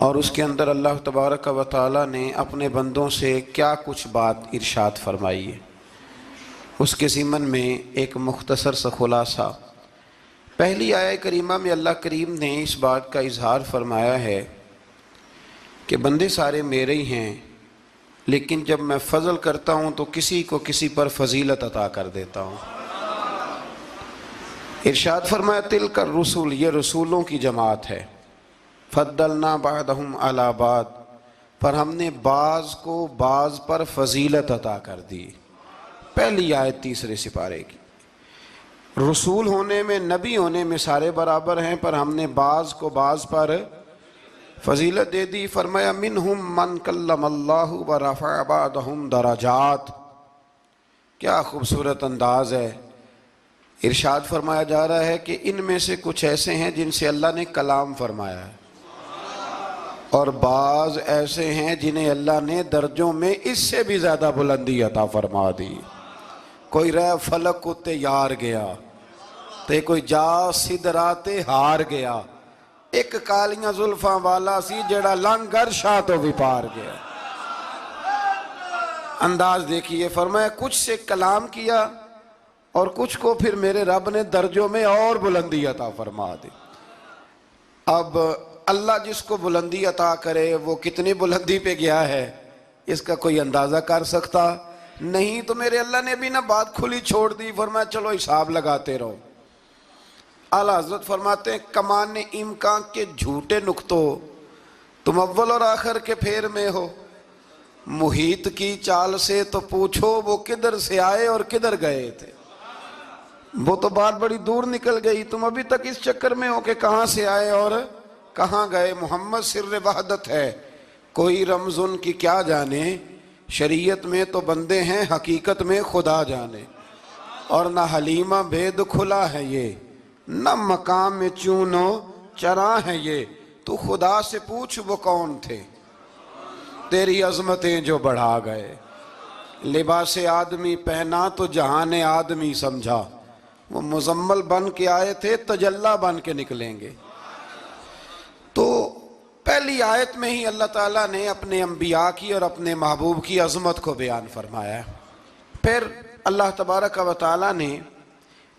اور اس کے اندر اللہ تبارک و تعالی نے اپنے بندوں سے کیا کچھ بات ارشاد فرمائی ہے، اس کے ضمن میں ایک مختصر سا خلاصہ۔ پہلی آیہ کریمہ میں اللہ کریم نے اس بات کا اظہار فرمایا ہے کہ بندے سارے میرے ہی ہیں، لیکن جب میں فضل کرتا ہوں تو کسی کو کسی پر فضیلت عطا کر دیتا ہوں۔ ارشاد فرمایا تلک الرسل، یہ رسولوں کی جماعت ہے، فضلنا بعضهم علی بعض، پر ہم نے بعض کو بعض پر فضیلت عطا کر دی۔ پہلی آیت تیسرے سپارے کی، رسول ہونے میں نبی ہونے میں سارے برابر ہیں، پر ہم نے بعض کو بعض پر فضیلت دے دی۔ فرمایا منہم من کلم اللہ ورفع بعضهم درجات۔ کیا خوبصورت انداز ہے، ارشاد فرمایا جا رہا ہے کہ ان میں سے کچھ ایسے ہیں جن سے اللہ نے کلام فرمایا ہے، اور بعض ایسے ہیں جنہیں اللہ نے درجوں میں اس سے بھی زیادہ بلندی عطا فرما دی۔ کوئی رہ فلک اتے یار گیا تے کوئی جا سدرات ہار گیا، ایک کالیاں زلفاں والا سی جڑا لنگر شاہ تو بھی پار گیا۔ انداز دیکھیے، فرمایا کچھ سے کلام کیا اور کچھ کو پھر میرے رب نے درجوں میں اور بلندی عطا فرما دی۔ اب اللہ جس کو بلندی عطا کرے وہ کتنی بلندی پہ گیا ہے اس کا کوئی اندازہ کر سکتا نہیں۔ تو میرے اللہ نے بھی نہ بات کھلی چھوڑ دی، فرمایا چلو حساب لگاتے رہو۔ اعلیٰ حضرت فرماتے ہیں کمان امکان کے جھوٹے نقطوں تم اول اور آخر کے پھیر میں ہو، محیط کی چال سے تو پوچھو وہ کدھر سے آئے اور کدھر گئے تھے۔ وہ تو بات بڑی دور نکل گئی، تم ابھی تک اس چکر میں ہو کہ کہاں سے آئے اور کہاں گئے۔ محمد سر وحدت ہے، کوئی رمز ان کی کیا جانے، شریعت میں تو بندے ہیں حقیقت میں خدا جانے۔ اور نہ حلیمہ بھید کھلا ہے یہ، نہ مقام میں چونو چراں ہے یہ، تو خدا سے پوچھ وہ کون تھے تیری عظمتیں جو بڑھا گئے۔ لباس آدمی پہنا تو جہان آدمی سمجھا، وہ مزمل بن کے آئے تھے تجلی بن کے نکلیں گے۔ تو پہلی آیت میں ہی اللہ تعالیٰ نے اپنے انبیاء کی اور اپنے محبوب کی عظمت کو بیان فرمایا۔ پھر اللہ تبارک و تعالیٰ نے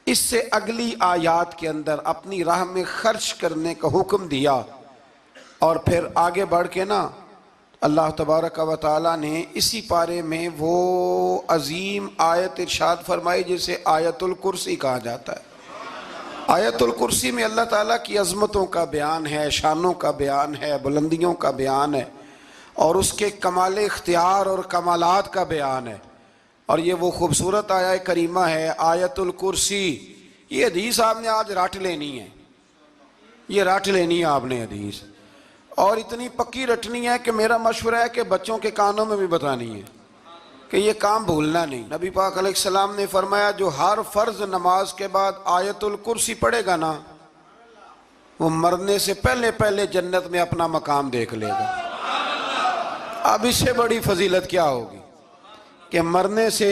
اس سے اگلی آیات کے اندر اپنی راہ میں خرچ کرنے کا حکم دیا، اور پھر آگے بڑھ کے نا اللہ تبارک و تعالیٰ نے اسی پارے میں وہ عظیم آیت ارشاد فرمائی جسے آیت الکرسی کہا جاتا ہے۔ آیت الکرسی میں اللہ تعالیٰ کی عظمتوں کا بیان ہے، شانوں کا بیان ہے، بلندیوں کا بیان ہے، اور اس کے کمال اختیار اور کمالات کا بیان ہے۔ اور یہ وہ خوبصورت آیہ کریمہ ہے آیت الکرسی۔ یہ حدیث آپ نے آج رٹ لینی ہے، یہ رٹ لینی ہے آپ نے حدیث، اور اتنی پکی رٹنی ہے کہ میرا مشورہ ہے کہ بچوں کے کانوں میں بھی بتانی ہے کہ یہ کام بھولنا نہیں۔ نبی پاک علیہ السلام نے فرمایا جو ہر فرض نماز کے بعد آیت الکرسی پڑھے گا نا، وہ مرنے سے پہلے پہلے جنت میں اپنا مقام دیکھ لے گا۔ اب اس سے بڑی فضیلت کیا ہوگی کہ مرنے سے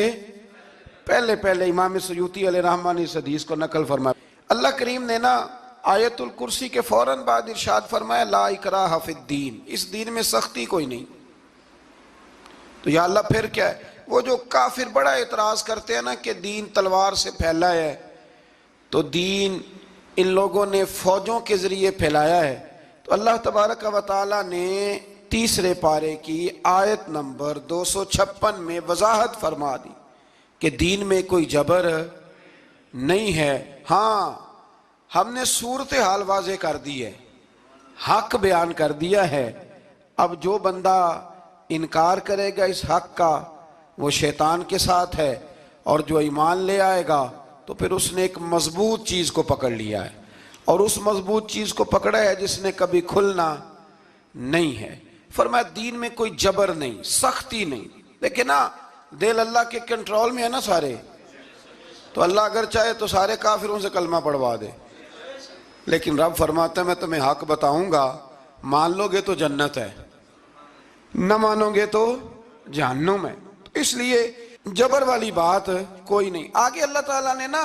پہلے پہلے۔ امام سیوطی علیہ رحمہ نے اس حدیث کو نقل فرمایا۔ اللہ کریم نے نا آیت الکرسی کے فوراً بعد ارشاد فرمایا لا اکراہ فی الدین، اس دین میں سختی کوئی نہیں۔ تو یا اللہ پھر کیا ہے؟ وہ جو کافر بڑا اعتراض کرتے ہیں نا کہ دین تلوار سے پھیلا ہے، تو دین ان لوگوں نے فوجوں کے ذریعے پھیلایا ہے۔ تو اللہ تبارک و تعالیٰ نے تیسرے پارے کی آیت نمبر 256 میں وضاحت فرما دی کہ دین میں کوئی جبر نہیں ہے۔ ہاں ہم نے صورتحال واضح کر دی ہے، حق بیان کر دیا ہے۔ اب جو بندہ انکار کرے گا اس حق کا وہ شیطان کے ساتھ ہے، اور جو ایمان لے آئے گا تو پھر اس نے ایک مضبوط چیز کو پکڑ لیا ہے، اور اس مضبوط چیز کو پکڑا ہے جس نے کبھی کھلنا نہیں ہے۔ فرمایا دین میں کوئی جبر نہیں، سختی نہیں، لیکن نا دل اللہ کے کنٹرول میں ہے نا سارے، تو اللہ اگر چاہے تو سارے کافروں سے کلمہ پڑھوا دے، لیکن رب فرماتا ہے میں تمہیں حق بتاؤں گا، مان لو گے تو جنت ہے، نہ مانو گے تو جہنم ہے۔ اس لیے جبر والی بات کوئی نہیں۔ آگے اللہ تعالیٰ نے نا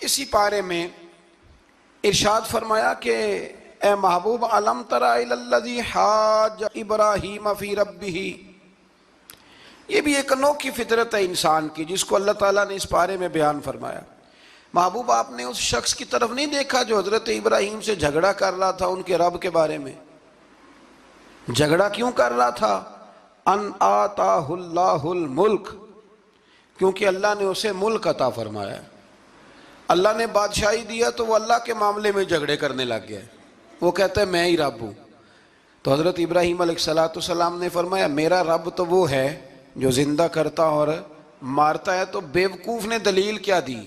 اسی پارے میں ارشاد فرمایا کہ اے محبوب علم تر الی الذی حاج ابراہیم فی ربہ، یہ بھی ایک انوکھی فطرت ہے انسان کی جس کو اللہ تعالیٰ نے اس پارے میں بیان فرمایا۔ محبوب آپ نے اس شخص کی طرف نہیں دیکھا جو حضرت ابراہیم سے جھگڑا کر رہا تھا ان کے رب کے بارے میں؟ جھگڑا کیوں کر رہا تھا؟ ان آتاہ اللہ الملک، کیونکہ اللہ نے اسے ملک عطا فرمایا۔ اللہ نے بادشاہی دیا تو وہ اللہ کے معاملے میں جھگڑے کرنے لگ گیا، وہ کہتا ہے میں ہی رب ہوں۔ تو حضرت ابراہیم علیہ السلام نے فرمایا میرا رب تو وہ ہے جو زندہ کرتا اور مارتا ہے۔ تو بیوقوف نے دلیل کیا دی؟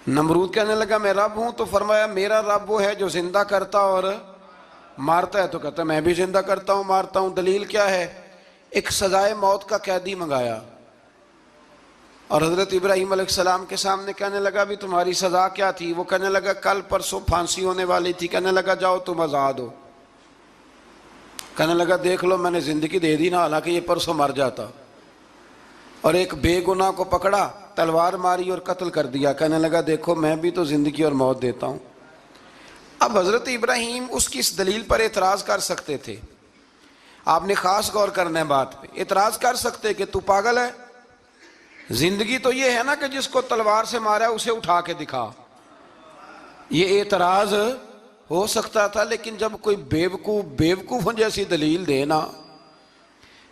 نمرود کہنے لگا میں رب ہوں، تو فرمایا میرا رب وہ ہے جو زندہ کرتا اور مارتا ہے۔ تو کہتا ہے میں بھی زندہ کرتا ہوں مارتا ہوں، دلیل کیا ہے؟ ایک سزائے موت کا قیدی منگایا اور حضرت ابراہیم علیہ السلام کے سامنے کہنے لگا بھی تمہاری سزا کیا تھی؟ وہ کہنے لگا کل پرسوں پھانسی ہونے والی تھی۔ کہنے لگا جاؤ تم آزاد ہو۔ کہنے لگا دیکھ لو میں نے زندگی دے دی نا، حالانکہ یہ پرسوں مر جاتا۔ اور ایک بے گناہ کو پکڑا، تلوار ماری اور قتل کر دیا۔ کہنے لگا دیکھو میں بھی تو زندگی اور موت دیتا ہوں۔ اب حضرت ابراہیم اس کی اس دلیل پر اعتراض کر سکتے تھے، آپ نے خاص غور کرنا ہے بات پہ۔ اعتراض کر سکتے کہ تو پاگل ہے، زندگی تو یہ ہے نا کہ جس کو تلوار سے مارا اسے اٹھا کے دکھا، یہ اعتراض ہو سکتا تھا۔ لیکن جب کوئی بیوقوفوں جیسی دلیل دینا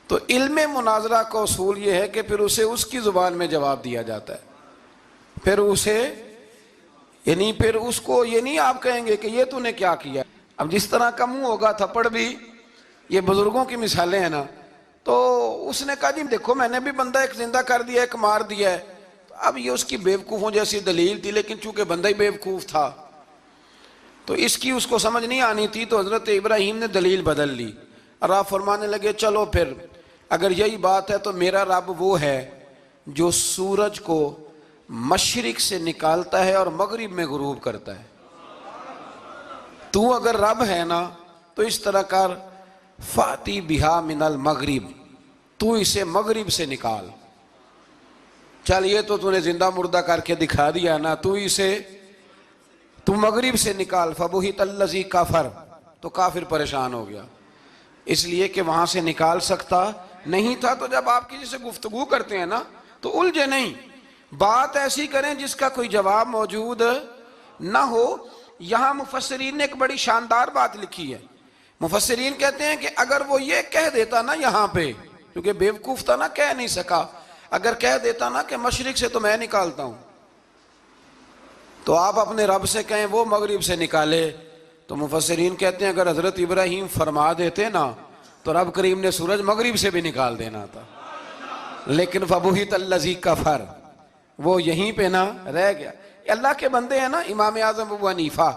تو علم مناظرہ کا اصول یہ ہے کہ پھر اسے اس کی زبان میں جواب دیا جاتا ہے، پھر اس کو یہ نہیں آپ کہیں گے کہ یہ تو نے کیا کیا۔ اب جس طرح کا منہ ہوگا تھپڑ بھی، یہ بزرگوں کی مثالیں ہیں نا، تو اس نے کہا جی دیکھو میں نے بھی بندہ ایک زندہ کر دیا ایک مار دیا ہے۔ اب یہ اس کی بیوقوفوں جیسی دلیل تھی، لیکن چونکہ بندہ ہی بیوقوف تھا تو اس کی اس کو سمجھ نہیں آنی تھی، تو حضرت ابراہیم نے دلیل بدل لی اور آپ فرمانے لگے چلو پھر اگر یہی بات ہے تو میرا رب وہ ہے جو سورج کو مشرق سے نکالتا ہے اور مغرب میں غروب کرتا ہے۔ تو اگر رب ہے نا تو اس طرح کر فاتی بہا من المغرب، تو اسے مغرب سے نکال۔ چل یہ تو نے زندہ مردہ کر کے دکھا دیا نا، تو مغرب سے نکال۔ فبہت الذی کفر، تو کافر پریشان ہو گیا اس لیے کہ وہاں سے نکال سکتا نہیں تھا۔ تو جب آپ کسی سے گفتگو کرتے ہیں نا تو الجھے نہیں، بات ایسی کریں جس کا کوئی جواب موجود نہ ہو۔ یہاں مفسرین نے ایک بڑی شاندار بات لکھی ہے۔ مفسرین کہتے ہیں کہ اگر وہ یہ کہہ دیتا نا یہاں پہ، کیونکہ بیوقوف تھا نا کہہ نہیں سکا، اگر کہہ دیتا نا کہ مشرق سے تو میں نکالتا ہوں، تو آپ اپنے رب سے کہیں وہ مغرب سے نکالے، تو مفسرین کہتے ہیں اگر حضرت ابراہیم فرما دیتے نا تو رب کریم نے سورج مغرب سے بھی نکال دینا تھا، لیکن فبہت الذی کفر، وہ یہیں پہ نہ رہ گیا۔ اللہ کے بندے ہیں نا، امام اعظم ابو حنیفہ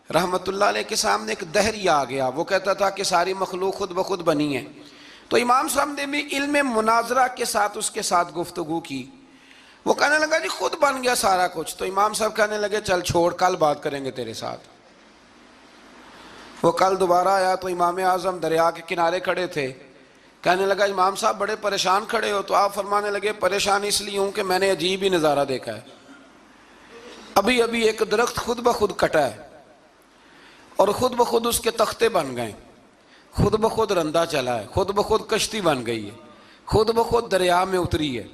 رحمت اللہ علیہ کے سامنے ایک دہری آ گیا، وہ کہتا تھا کہ ساری مخلوق خود بخود بنی ہے۔ تو امام صاحب نے بھی علم مناظرہ کے ساتھ اس کے ساتھ گفتگو کی، وہ کہنے لگا جی خود بن گیا سارا کچھ۔ تو امام صاحب کہنے لگے چل چھوڑ، کل بات کریں گے تیرے ساتھ۔ وہ کل دوبارہ آیا تو امام اعظم دریا کے کنارے کھڑے تھے، کہنے لگا امام صاحب بڑے پریشان کھڑے ہو؟ تو آپ فرمانے لگے پریشان اس لیے ہوں کہ میں نے عجیب ہی نظارہ دیکھا ہے، ابھی ابھی ایک درخت خود بخود کٹا ہے اور خود بخود اس کے تختے بن گئے، خود بخود رندہ چلا ہے، خود بخود کشتی بن گئی ہے، خود بخود دریا میں اتری ہے،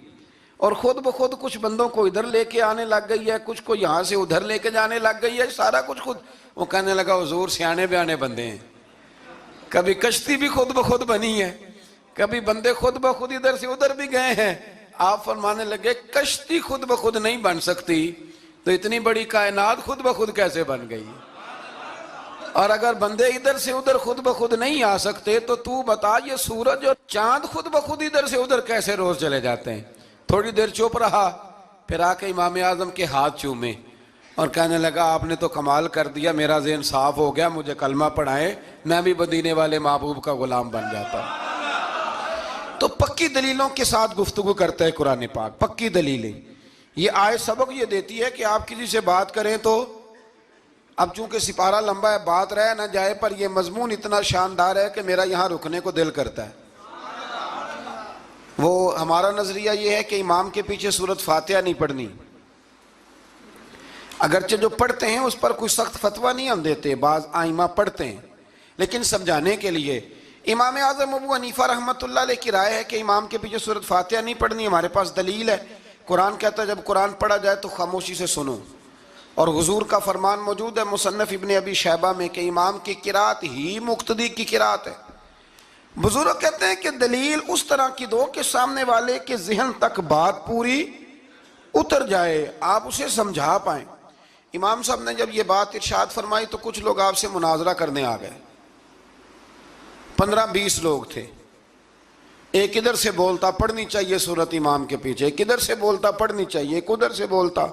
اور خود بخود کچھ بندوں کو ادھر لے کے آنے لگ گئی ہے، کچھ کو یہاں سے ادھر لے کے جانے لگ گئی ہے، سارا کچھ خود۔ وہ کہنے لگا حضور سیانے بیانے بندے ہیں، کبھی کشتی بھی خود بخود بنی ہے، کبھی بندے خود بخود ادھر سے ادھر بھی گئے ہیں۔ آپ فرمانے لگے کشتی خود بخود نہیں بن سکتی تو اتنی بڑی کائنات خود بخود کیسے بن گئی؟ اور اگر بندے ادھر سے ادھر خود بخود نہیں آ سکتے تو بتا یہ سورج اور چاند خود بخود ادھر سے ادھر کیسے روز چلے جاتے ہیں؟ تھوڑی دیر چپ رہا، پھر آ کے امام اعظم کے ہاتھ چومے اور کہنے لگا آپ نے تو کمال کر دیا، میرا ذہن صاف ہو گیا، مجھے کلمہ پڑھائیں، میں بھی مدینے والے محبوب کا غلام بن جاتا ہوں۔ تو پکی دلیلوں کے ساتھ گفتگو کرتا ہے قرآن پاک، پکی دلیلیں۔ یہ آیت سبق یہ دیتی ہے کہ آپ کسی سے بات کریں تو اب چونکہ سپارہ لمبا ہے بات رہ نہ جائے، پر یہ مضمون اتنا شاندار ہے کہ میرا یہاں رکنے کو دل کرتا ہے۔ وہ ہمارا نظریہ یہ ہے کہ امام کے پیچھے سورۃ فاتحہ نہیں پڑھنی، اگرچہ جو پڑھتے ہیں اس پر کوئی سخت فتویٰ نہیں ہم دیتے، بعض آئمہ پڑھتے ہیں، لیکن سمجھانے کے لیے امام اعظم ابو حنیفہ رحمۃ اللہ علیہ کی رائے ہے کہ امام کے پیچھے سورۃ فاتحہ نہیں پڑھنی۔ ہمارے پاس دلیل ہے، قرآن کہتا ہے جب قرآن پڑھا جائے تو خاموشی سے سنو، اور حضور کا فرمان موجود ہے مصنف ابن ابی شیبہ میں کہ امام کی قرات ہی مقتدی کی قرات ہے۔ بزرگ کہتے ہیں کہ دلیل اس طرح کی دو کہ سامنے والے کے ذہن تک بات پوری اتر جائے، آپ اسے سمجھا پائیں۔ امام صاحب نے جب یہ بات ارشاد فرمائی تو کچھ لوگ آپ سے مناظرہ کرنے آ گئے، 15-20 لوگ تھے۔ ایک ادھر سے بولتا پڑھنی چاہیے سورت امام کے پیچھے، ایک ادھر سے بولتا پڑھنی چاہیے، ایک ادھر سے بولتا۔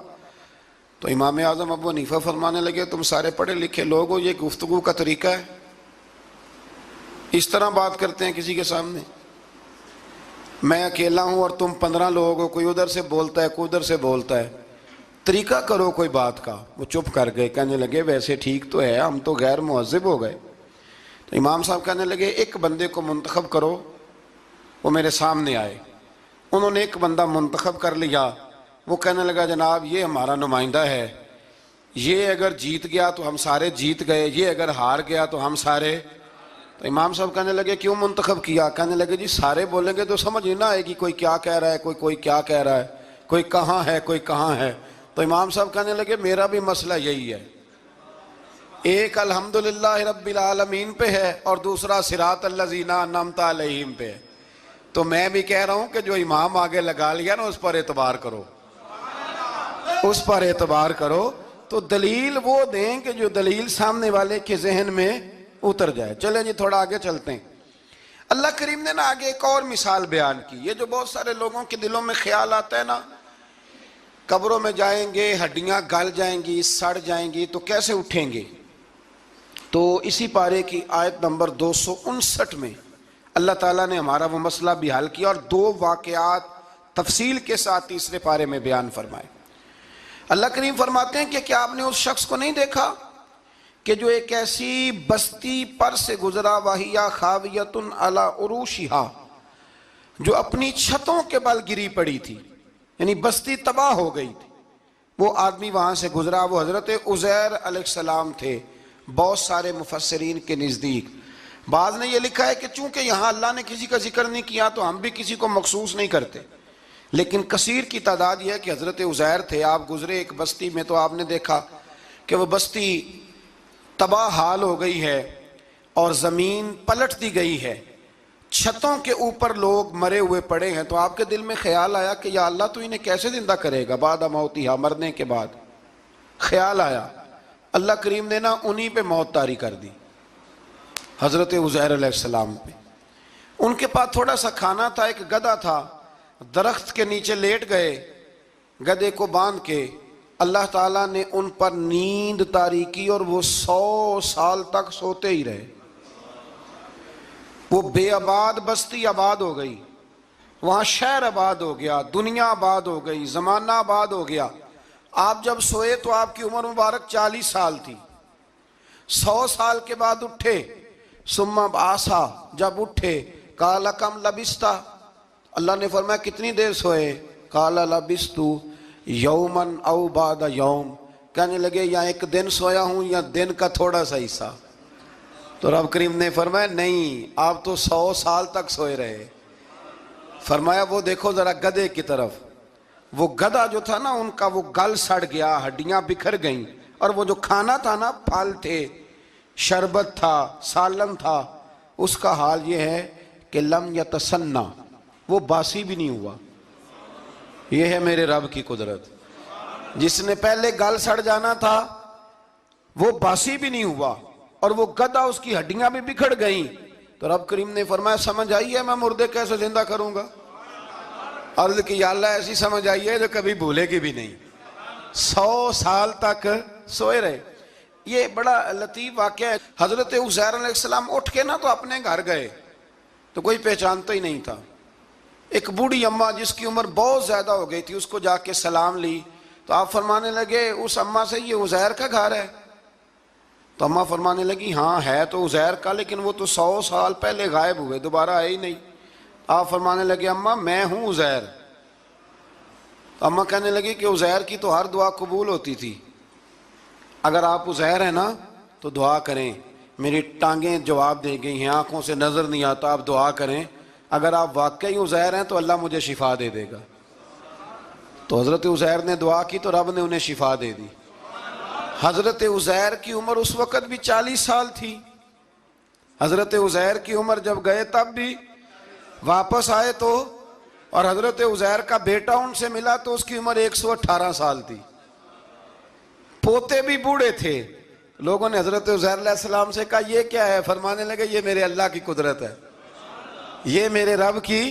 تو امام اعظم ابو حنیفہ فرمانے لگے تم سارے پڑھے لکھے لوگ ہو، یہ گفتگو کا طریقہ ہے؟ اس طرح بات کرتے ہیں کسی کے سامنے؟ میں اکیلا ہوں اور تم 15 لوگ ہو، کوئی ادھر سے بولتا ہے کوئی ادھر سے بولتا ہے، طریقہ کرو کوئی بات کا۔ وہ چپ کر گئے، کہنے لگے ویسے ٹھیک تو ہے، ہم تو غیر مہذب ہو گئے۔ تو امام صاحب کہنے لگے ایک بندے کو منتخب کرو، وہ میرے سامنے آئے۔ انہوں نے ایک بندہ منتخب کر لیا، وہ کہنے لگا جناب یہ ہمارا نمائندہ ہے، یہ اگر جیت گیا تو ہم سارے جیت گئے، یہ اگر ہار گیا تو ہم سارے۔ تو امام صاحب کہنے لگے کیوں منتخب کیا؟ کہنے لگے جی سارے بولیں گے تو سمجھ نہ آئے گی کوئی کیا کہہ رہا ہے، کوئی کیا کہہ رہا ہے، کوئی کہاں ہے کوئی کہاں ہے۔ تو امام صاحب کہنے لگے میرا بھی مسئلہ یہی ہے، ایک الحمدللہ رب العالمین پہ ہے اور دوسرا صراط الذین انعمت علیہم پہ ہے، تو میں بھی کہہ رہا ہوں کہ جو امام آگے لگا لیا نا اس پر اعتبار کرو، اس پر اعتبار کرو۔ تو دلیل وہ دیں کہ جو دلیل سامنے والے کے ذہن میں اتر جائے۔ چلیں جی تھوڑا آگے چلتے ہیں۔ اللہ کریم نے نا آگے ایک اور مثال بیان کی، یہ جو بہت سارے لوگوں کے دلوں میں خیال آتا ہے نا قبروں میں جائیں گے ہڈیاں گل جائیں گی سڑ جائیں گی تو کیسے اٹھیں گے، تو اسی پارے کی آیت نمبر 259 میں اللہ تعالیٰ نے ہمارا وہ مسئلہ بھی حل کیا اور 2 واقعات تفصیل کے ساتھ تیسرے پارے میں بیان فرمائے۔ اللہ کریم فرماتے ہیں کہ کیا آپ نے اس شخص کو نہیں دیکھا کہ جو ایک ایسی بستی پر سے گزرا وَهِيَ خَاوِيَةٌ عَلَىٰ عُرُوشِهَا، جو اپنی چھتوں کے بل گری پڑی تھی، یعنی بستی تباہ ہو گئی تھی۔ وہ آدمی وہاں سے گزرا، وہ حضرت عزیر علیہ السلام تھے۔ بہت سارے مفسرین کے نزدیک بعض نے یہ لکھا ہے کہ چونکہ یہاں اللہ نے کسی کا ذکر نہیں کیا تو ہم بھی کسی کو مخصوص نہیں کرتے، لیکن کثیر کی تعداد یہ ہے کہ حضرت عزیر تھے۔ آپ گزرے ایک بستی میں تو آپ نے دیکھا کہ وہ بستی تباہ حال ہو گئی ہے اور زمین پلٹ دی گئی ہے، چھتوں کے اوپر لوگ مرے ہوئے پڑے ہیں۔ تو آپ کے دل میں خیال آیا کہ یا اللہ تو انہیں کیسے زندہ کرے گا بعد موتہا، مرنے کے بعد۔ خیال آیا، اللہ کریم نے نا انہی پہ موت طاری کر دی، حضرت عزیر علیہ السلام پہ۔ ان کے پاس تھوڑا سا کھانا تھا، ایک گدھا تھا، درخت کے نیچے لیٹ گئے، گدھے کو باندھ کے اللہ تعالیٰ نے ان پر نیند طاری کی اور وہ 100 سال تک سوتے ہی رہے۔ وہ بے آباد بستی آباد ہو گئی، وہاں شہر آباد ہو گیا، دنیا آباد ہو گئی، زمانہ آباد ہو گیا۔ آپ جب سوئے تو آپ کی عمر مبارک 40 سال تھی، 100 سال کے بعد اٹھے، ثم بعثا، جب اٹھے قال کم لبثت، اللہ نے فرمایا کتنی دیر سوئے، قال لبثت یوما او بعد یوم، کہنے لگے یا ایک دن سویا ہوں یا دن کا تھوڑا سا حصہ۔ تو رب کریم نے فرمایا نہیں، آپ تو 100 سال تک سوئے رہے۔ فرمایا وہ دیکھو ذرا گدھے کی طرف، وہ گدھا جو تھا نا ان کا وہ گل سڑ گیا، ہڈیاں بکھر گئیں، اور وہ جو کھانا تھا نا پھل تھے، شربت تھا، سالن تھا، اس کا حال یہ ہے کہ لم یتسنہ، وہ باسی بھی نہیں ہوا۔ یہ ہے میرے رب کی قدرت، جس نے پہلے گل سڑ جانا تھا وہ باسی بھی نہیں ہوا، اور وہ گدھا اس کی ہڈیاں بھی بکھر گئیں۔ تو رب کریم نے فرمایا سمجھ آئی ہے میں مردے کیسے زندہ کروں گا؟ عرض کی یا اللہ ایسی سمجھ آئی ہے جو کبھی بھولے گی بھی نہیں۔ 100 سال تک سوئے رہے۔ یہ بڑا لطیف واقعہ ہے۔ حضرت عزیر علیہ السلام اٹھ کے نا تو اپنے گھر گئے تو کوئی پہچانتا ہی نہیں تھا۔ ایک بوڑھی اماں جس کی عمر بہت زیادہ ہو گئی تھی اس کو جا کے سلام لی تو آپ فرمانے لگے اس اماں سے یہ عزیر کا گھر ہے؟ تو اماں فرمانے لگی ہاں ہے تو عزیر کا، لیکن وہ تو 100 سال پہلے غائب ہوئے، دوبارہ آئے ہی نہیں۔ آپ فرمانے لگے اماں میں ہوں عزیر۔ تو اماں کہنے لگی کہ عزیر کی تو ہر دعا قبول ہوتی تھی، اگر آپ عزیر ہیں نا تو دعا کریں، میری ٹانگیں جواب دے گئی ہیں، آنکھوں سے نظر نہیں آتا، آپ دعا کریں اگر آپ واقعی عزیر ہیں تو اللہ مجھے شفا دے دے گا۔ تو حضرت عزیر نے دعا کی تو رب نے انہیں شفا دے دی۔ حضرت عزیر کی عمر اس وقت بھی 40 سال تھی۔ حضرت عزیر کی عمر جب گئے تب بھی، واپس آئے تو، اور حضرت عزیر کا بیٹا ان سے ملا تو اس کی عمر 118 سال تھی، پوتے بھی بوڑھے تھے۔ لوگوں نے حضرت عزیر علیہ السلام سے کہا یہ کیا ہے؟ فرمانے لگے یہ میرے اللہ کی قدرت ہے، یہ میرے رب کی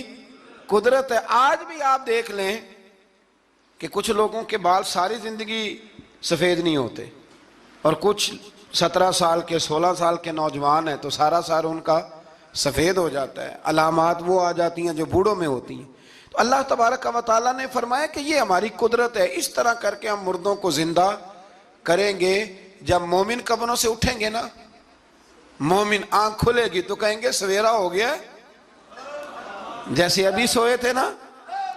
قدرت ہے۔ آج بھی آپ دیکھ لیں کہ کچھ لوگوں کے بال ساری زندگی سفید نہیں ہوتے، اور کچھ 17 سال کے 16 سال کے نوجوان ہیں تو سارا سار ان کا سفید ہو جاتا ہے، علامات وہ آ جاتی ہیں جو بوڑھوں میں ہوتی ہیں۔ تو اللہ تبارک و تعالیٰ نے فرمایا کہ یہ ہماری قدرت ہے، اس طرح کر کے ہم مردوں کو زندہ کریں گے۔ جب مومن قبروں سے اٹھیں گے نا، مومن آنکھ کھلے گی تو کہیں گے سویرا ہو گیا، جیسے ابھی سوئے تھے نا،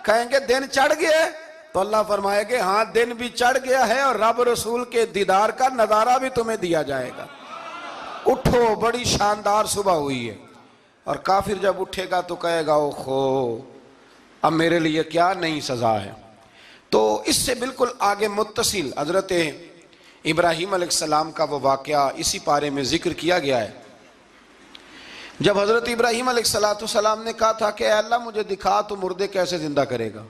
کہیں گے دن چڑھ گیا ہے، تو اللہ فرمائے گا ہاں دن بھی چڑھ گیا ہے اور رب رسول کے دیدار کا نظارہ بھی تمہیں دیا جائے گا، اٹھو بڑی شاندار صبح ہوئی ہے۔ اور کافر جب اٹھے گا تو کہے گا اوہو اب میرے لیے کیا نئی سزا ہے۔ تو اس سے بالکل آگے متصل حضرت ابراہیم علیہ السلام کا وہ واقعہ اسی پارے میں ذکر کیا گیا ہے۔ جب حضرت ابراہیم علیہ السلام نے کہا تھا کہ اے اللہ مجھے دکھا تو مردے کیسے زندہ کرے گا،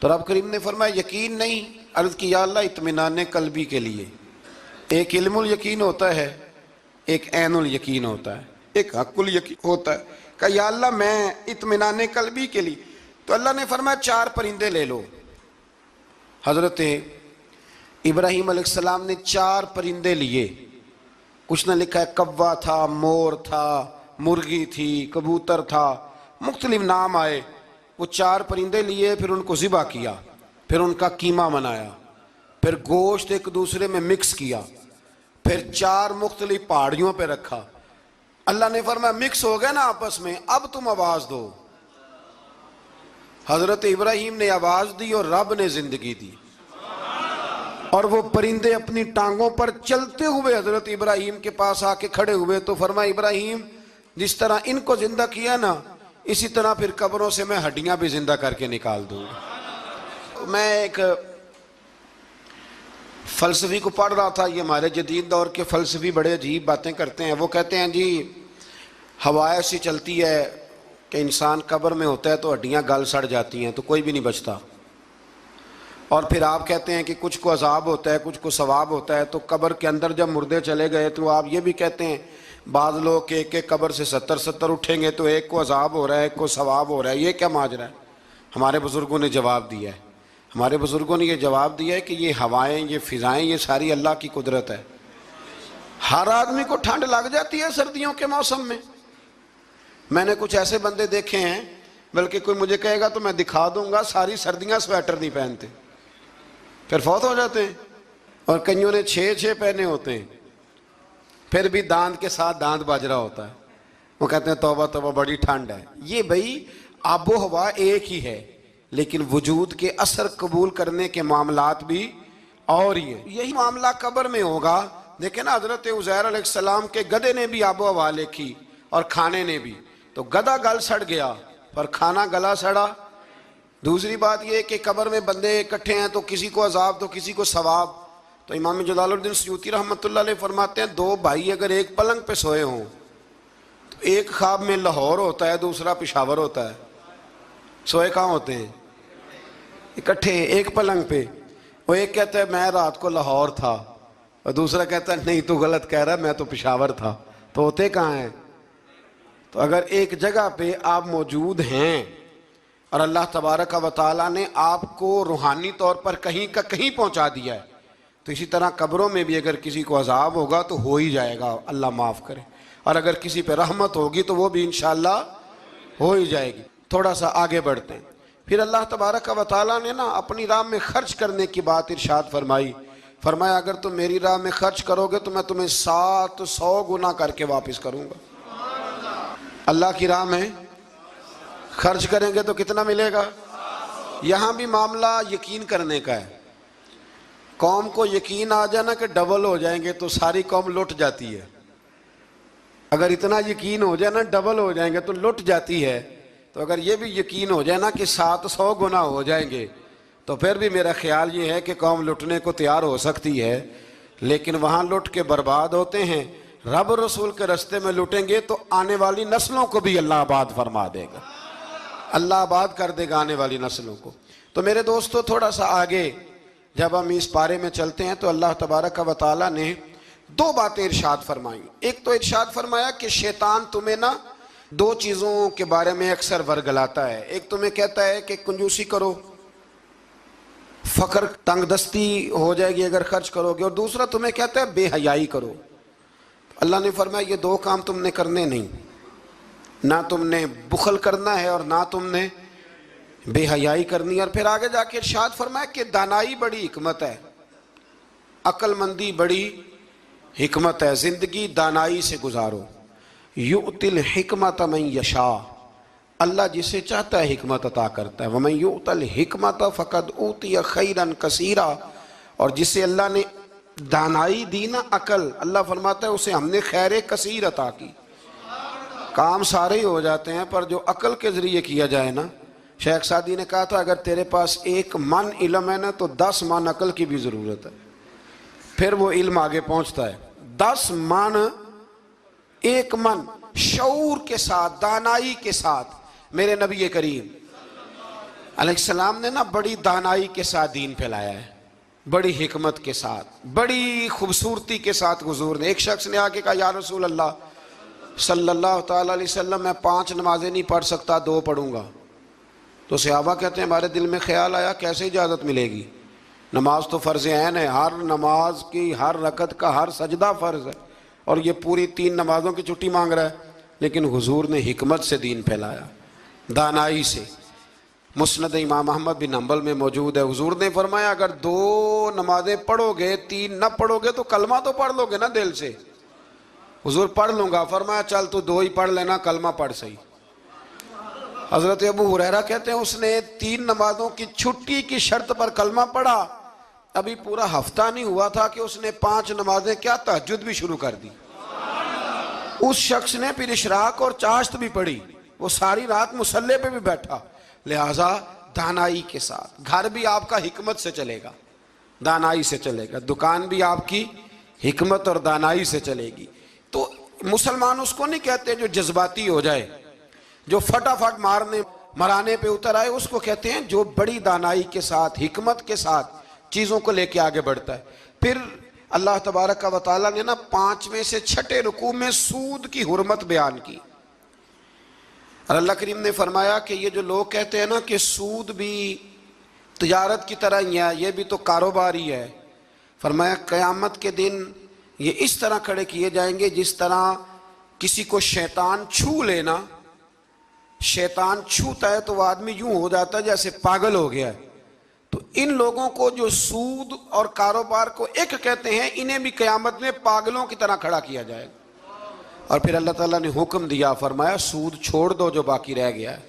تو رب کریم نے فرمایا یقین نہیں، عرض کی یا اللہ اطمینان قلبی کے لیے۔ ایک علم الیقین ہوتا ہے، ایک عین الیقین ہوتا ہے، ایک حق الیقین ہوتا ہے۔ کہ یا اللہ میں اطمینان قلبی کے لیے، تو اللہ نے فرمایا 4 پرندے لے لو۔ حضرت ابراہیم علیہ السلام نے 4 پرندے لیے، کچھ نے لکھا ہے کوا تھا، مور تھا، مرغی تھی، کبوتر تھا، مختلف نام آئے۔ وہ 4 پرندے لیے، پھر ان کو ذبح کیا، پھر ان کا قیمہ بنایا، پھر گوشت ایک دوسرے میں مکس کیا، پھر 4 مختلف پہاڑیوں پہ رکھا۔ اللہ نے فرمایا مکس ہو گئے نا آپس میں، اب تم آواز دو۔ حضرت ابراہیم نے آواز دی اور رب نے زندگی دی، اور وہ پرندے اپنی ٹانگوں پر چلتے ہوئے حضرت ابراہیم کے پاس آ کے کھڑے ہوئے۔ تو فرمایا ابراہیم جس طرح ان کو زندہ کیا نا، اسی طرح پھر قبروں سے میں ہڈیاں بھی زندہ کر کے نکال دوں گا۔ میں ایک فلسفی کو پڑھ رہا تھا، یہ ہمارے جدید دور کے فلسفی بڑے عجیب باتیں کرتے ہیں۔ وہ کہتے ہیں جی ہوا ایسی چلتی ہے کہ انسان قبر میں ہوتا ہے تو ہڈیاں گل سڑ جاتی ہیں تو کوئی بھی نہیں بچتا، اور پھر آپ کہتے ہیں کہ کچھ کو عذاب ہوتا ہے کچھ کو ثواب ہوتا ہے۔ تو قبر کے اندر جب مردے چلے گئے تو آپ یہ بھی کہتے ہیں بعض لوگ کہ ایک قبر سے 70 اٹھیں گے تو ایک کو عذاب ہو رہا ہے ایک کو ثواب ہو رہا ہے، یہ کیا ماجرا ہے؟ ہمارے بزرگوں نے جواب دیا ہے، ہمارے بزرگوں نے یہ جواب دیا ہے کہ یہ ہوائیں، یہ فضائیں، یہ ساری اللہ کی قدرت ہے۔ ہر آدمی کو ٹھنڈ لگ جاتی ہے سردیوں کے موسم میں۔ میں نے کچھ ایسے بندے دیکھے ہیں، بلکہ کوئی مجھے کہے گا تو میں دکھا دوں گا، ساری سردیاں سویٹر نہیں پہنتے، پھر فوت ہو جاتے ہیں۔ اور کئیوں نے 6 پہنے ہوتے ہیں، پھر بھی دانت کے ساتھ دانت بج رہا ہوتا ہے، وہ کہتے ہیں توبہ توبہ بڑی ٹھنڈ ہے۔ یہ بھائی آب و ہوا ایک ہی ہے، لیکن وجود کے اثر قبول کرنے کے معاملات بھی اور ہی ہیں۔ یہی معاملہ قبر میں ہوگا۔ دیکھیں نا حضرت عزیر علیہ السلام کے گدھے نے بھی آب و ہوا لکھی اور کھانے نے بھی، تو گدھا گل سڑ گیا پر کھانا گلا سڑا۔ دوسری بات یہ کہ قبر میں بندے اکٹھے ہیں تو کسی کو عذاب تو کسی کو ثواب۔ تو امام جلال الدین سیوطی رحمۃ اللہ علیہ فرماتے ہیں 2 بھائی اگر ایک پلنگ پہ سوئے ہوں تو ایک خواب میں لاہور ہوتا ہے دوسرا پشاور ہوتا ہے، سوئے کہاں ہوتے ہیں؟ اکٹھے ایک پلنگ پہ۔ وہ ایک کہتا ہے میں رات کو لاہور تھا، اور دوسرا کہتا ہے نہیں تو غلط کہہ رہا ہے میں تو پشاور تھا، تو ہوتے کہاں ہیں؟ تو اگر ایک جگہ پہ آپ موجود ہیں اور اللہ تبارک و تعالیٰ نے آپ کو روحانی طور پر کہیں کا کہیں پہنچا دیا ہے، تو اسی طرح قبروں میں بھی اگر کسی کو عذاب ہوگا تو ہو ہی جائے گا، اللہ معاف کرے، اور اگر کسی پہ رحمت ہوگی تو وہ بھی انشاءاللہ ہو ہی جائے گی۔ تھوڑا سا آگے بڑھتے ہیں۔ پھر اللہ تبارک و تعالیٰ نے نا اپنی راہ میں خرچ کرنے کی بات ارشاد فرمائی۔ فرمایا اگر تم میری راہ میں خرچ کرو گے تو میں تمہیں 700 گنا کر کے واپس کروں گا۔ اللہ کی راہ میں خرچ کریں گے تو کتنا ملے گا؟ یہاں بھی معاملہ یقین کرنے کا ہے قوم کو یقین آ جانا کہ ڈبل ہو جائیں گے تو ساری قوم لٹ جاتی ہے. اگر اتنا یقین ہو جائے نا ڈبل ہو جائیں گے تو لٹ جاتی ہے. تو اگر یہ بھی یقین ہو جائے نا کہ 700 گنا ہو جائیں گے تو پھر بھی میرا خیال یہ ہے کہ قوم لٹنے کو تیار ہو سکتی ہے. لیکن وہاں لٹ کے برباد ہوتے ہیں. رب رسول کے رستے میں لٹیں گے تو آنے والی نسلوں کو بھی اللہ آباد فرما دے گا, اللہ آباد کر دے گا آنے والی نسلوں کو. تو میرے دوستو تھوڑا سا آگے جب ہم اس پارے میں چلتے ہیں تو اللہ تبارک و تعالیٰ نے 2 باتیں ارشاد فرمائیں. ایک تو ارشاد فرمایا کہ شیطان تمہیں نا 2 چیزوں کے بارے میں اکثر ورگلاتا ہے. ایک تمہیں کہتا ہے کہ کنجوسی کرو, فقر تنگ دستی ہو جائے گی اگر خرچ کرو گے, اور دوسرا تمہیں کہتا ہے بے حیائی کرو. اللہ نے فرمایا یہ 2 کام تم نے کرنے نہیں, نہ تم نے بخل کرنا ہے اور نہ تم نے بے حیائی کرنی ہے. اور پھر آگے جا کے ارشاد فرمایا کہ دانائی بڑی حکمت ہے, عقل مندی بڑی حکمت ہے, زندگی دانائی سے گزارو. یؤتی الحکمت من یشاء, اللہ جسے چاہتا ہے حکمت عطا کرتا ہے. ومن یؤت الحکمت فقد اوتی خیرا کثیرا, اور جسے اللہ نے دانائی دی نا عقل, اللہ فرماتا ہے اسے ہم نے خیر کثیر عطا کی. کام سارے ہی ہو جاتے ہیں پر جو عقل کے ذریعے کیا جائے نا, شیخ سعدی نے کہا تھا اگر تیرے پاس 1 من علم ہے نا تو 10 من عقل کی بھی ضرورت ہے, پھر وہ علم آگے پہنچتا ہے. 10 من 1 من شعور کے ساتھ دانائی کے ساتھ میرے نبی کریم علیہ السلام نے نا بڑی دانائی کے ساتھ دین پھیلایا ہے, بڑی حکمت کے ساتھ, بڑی خوبصورتی کے ساتھ. حضور نے, ایک شخص نے آ کے کہا یا رسول اللہ صلی اللہ تعالیٰ علیہ وسلم میں 5 نمازیں نہیں پڑھ سکتا, 2 پڑھوں گا. تو صحابہ کہتے ہیں ہمارے دل میں خیال آیا کیسے اجازت ملے گی, نماز تو فرض عین ہے, ہر نماز کی ہر رکعت کا ہر سجدہ فرض ہے, اور یہ پوری 3 نمازوں کی چھٹی مانگ رہا ہے. لیکن حضور نے حکمت سے دین پھیلایا, دانائی سے. مسند امام احمد بن حنبل میں موجود ہے, حضور نے فرمایا اگر 2 نمازیں پڑھو گے 3 نہ پڑھو گے تو کلمہ تو پڑھ لو گے نا دل سے. حضور پڑھ لوں گا, فرمایا چل تو 2 ہی پڑھ لینا, کلمہ پڑھ صحیح. حضرت ابو ہریرہ کہتے ہیں اس نے 3 نمازوں کی چھٹی کی شرط پر کلمہ پڑھا, ابھی پورا ہفتہ نہیں ہوا تھا کہ اس نے 5 نمازیں کیا تہجد بھی شروع کر دی. اس شخص نے پھر اشراق اور چاشت بھی پڑھی, وہ ساری رات مصلی پہ بھی بیٹھا. لہٰذا دانائی کے ساتھ, گھر بھی آپ کا حکمت سے چلے گا, دانائی سے چلے گا, دکان بھی آپ کی حکمت اور دانائی سے چلے گی. تو مسلمان اس کو نہیں کہتے جو جذباتی ہو جائے, جو فٹافٹ مرانے پہ اتر آئے, اس کو کہتے ہیں جو بڑی دانائی کے ساتھ حکمت کے ساتھ چیزوں کو لے کے آگے بڑھتا ہے. پھر اللہ تبارک و تعالیٰ نے نا 5ویں سے 6ٹھے رکوع میں سود کی حرمت بیان کی, اور اللہ کریم نے فرمایا کہ یہ جو لوگ کہتے ہیں نا کہ سود بھی تجارت کی طرح ہی ہے, یہ بھی تو کاروبار ہی ہے, فرمایا قیامت کے دن یہ اس طرح کھڑے کیے جائیں گے جس طرح کسی کو شیطان چھو لینا, شیطان چھوتا ہے تو وہ آدمی یوں ہو جاتا ہے جیسے پاگل ہو گیا ہے. تو ان لوگوں کو جو سود اور کاروبار کو ایک کہتے ہیں, انہیں بھی قیامت میں پاگلوں کی طرح کھڑا کیا جائے گا. اور پھر اللہ تعالیٰ نے حکم دیا, فرمایا سود چھوڑ دو جو باقی رہ گیا ہے,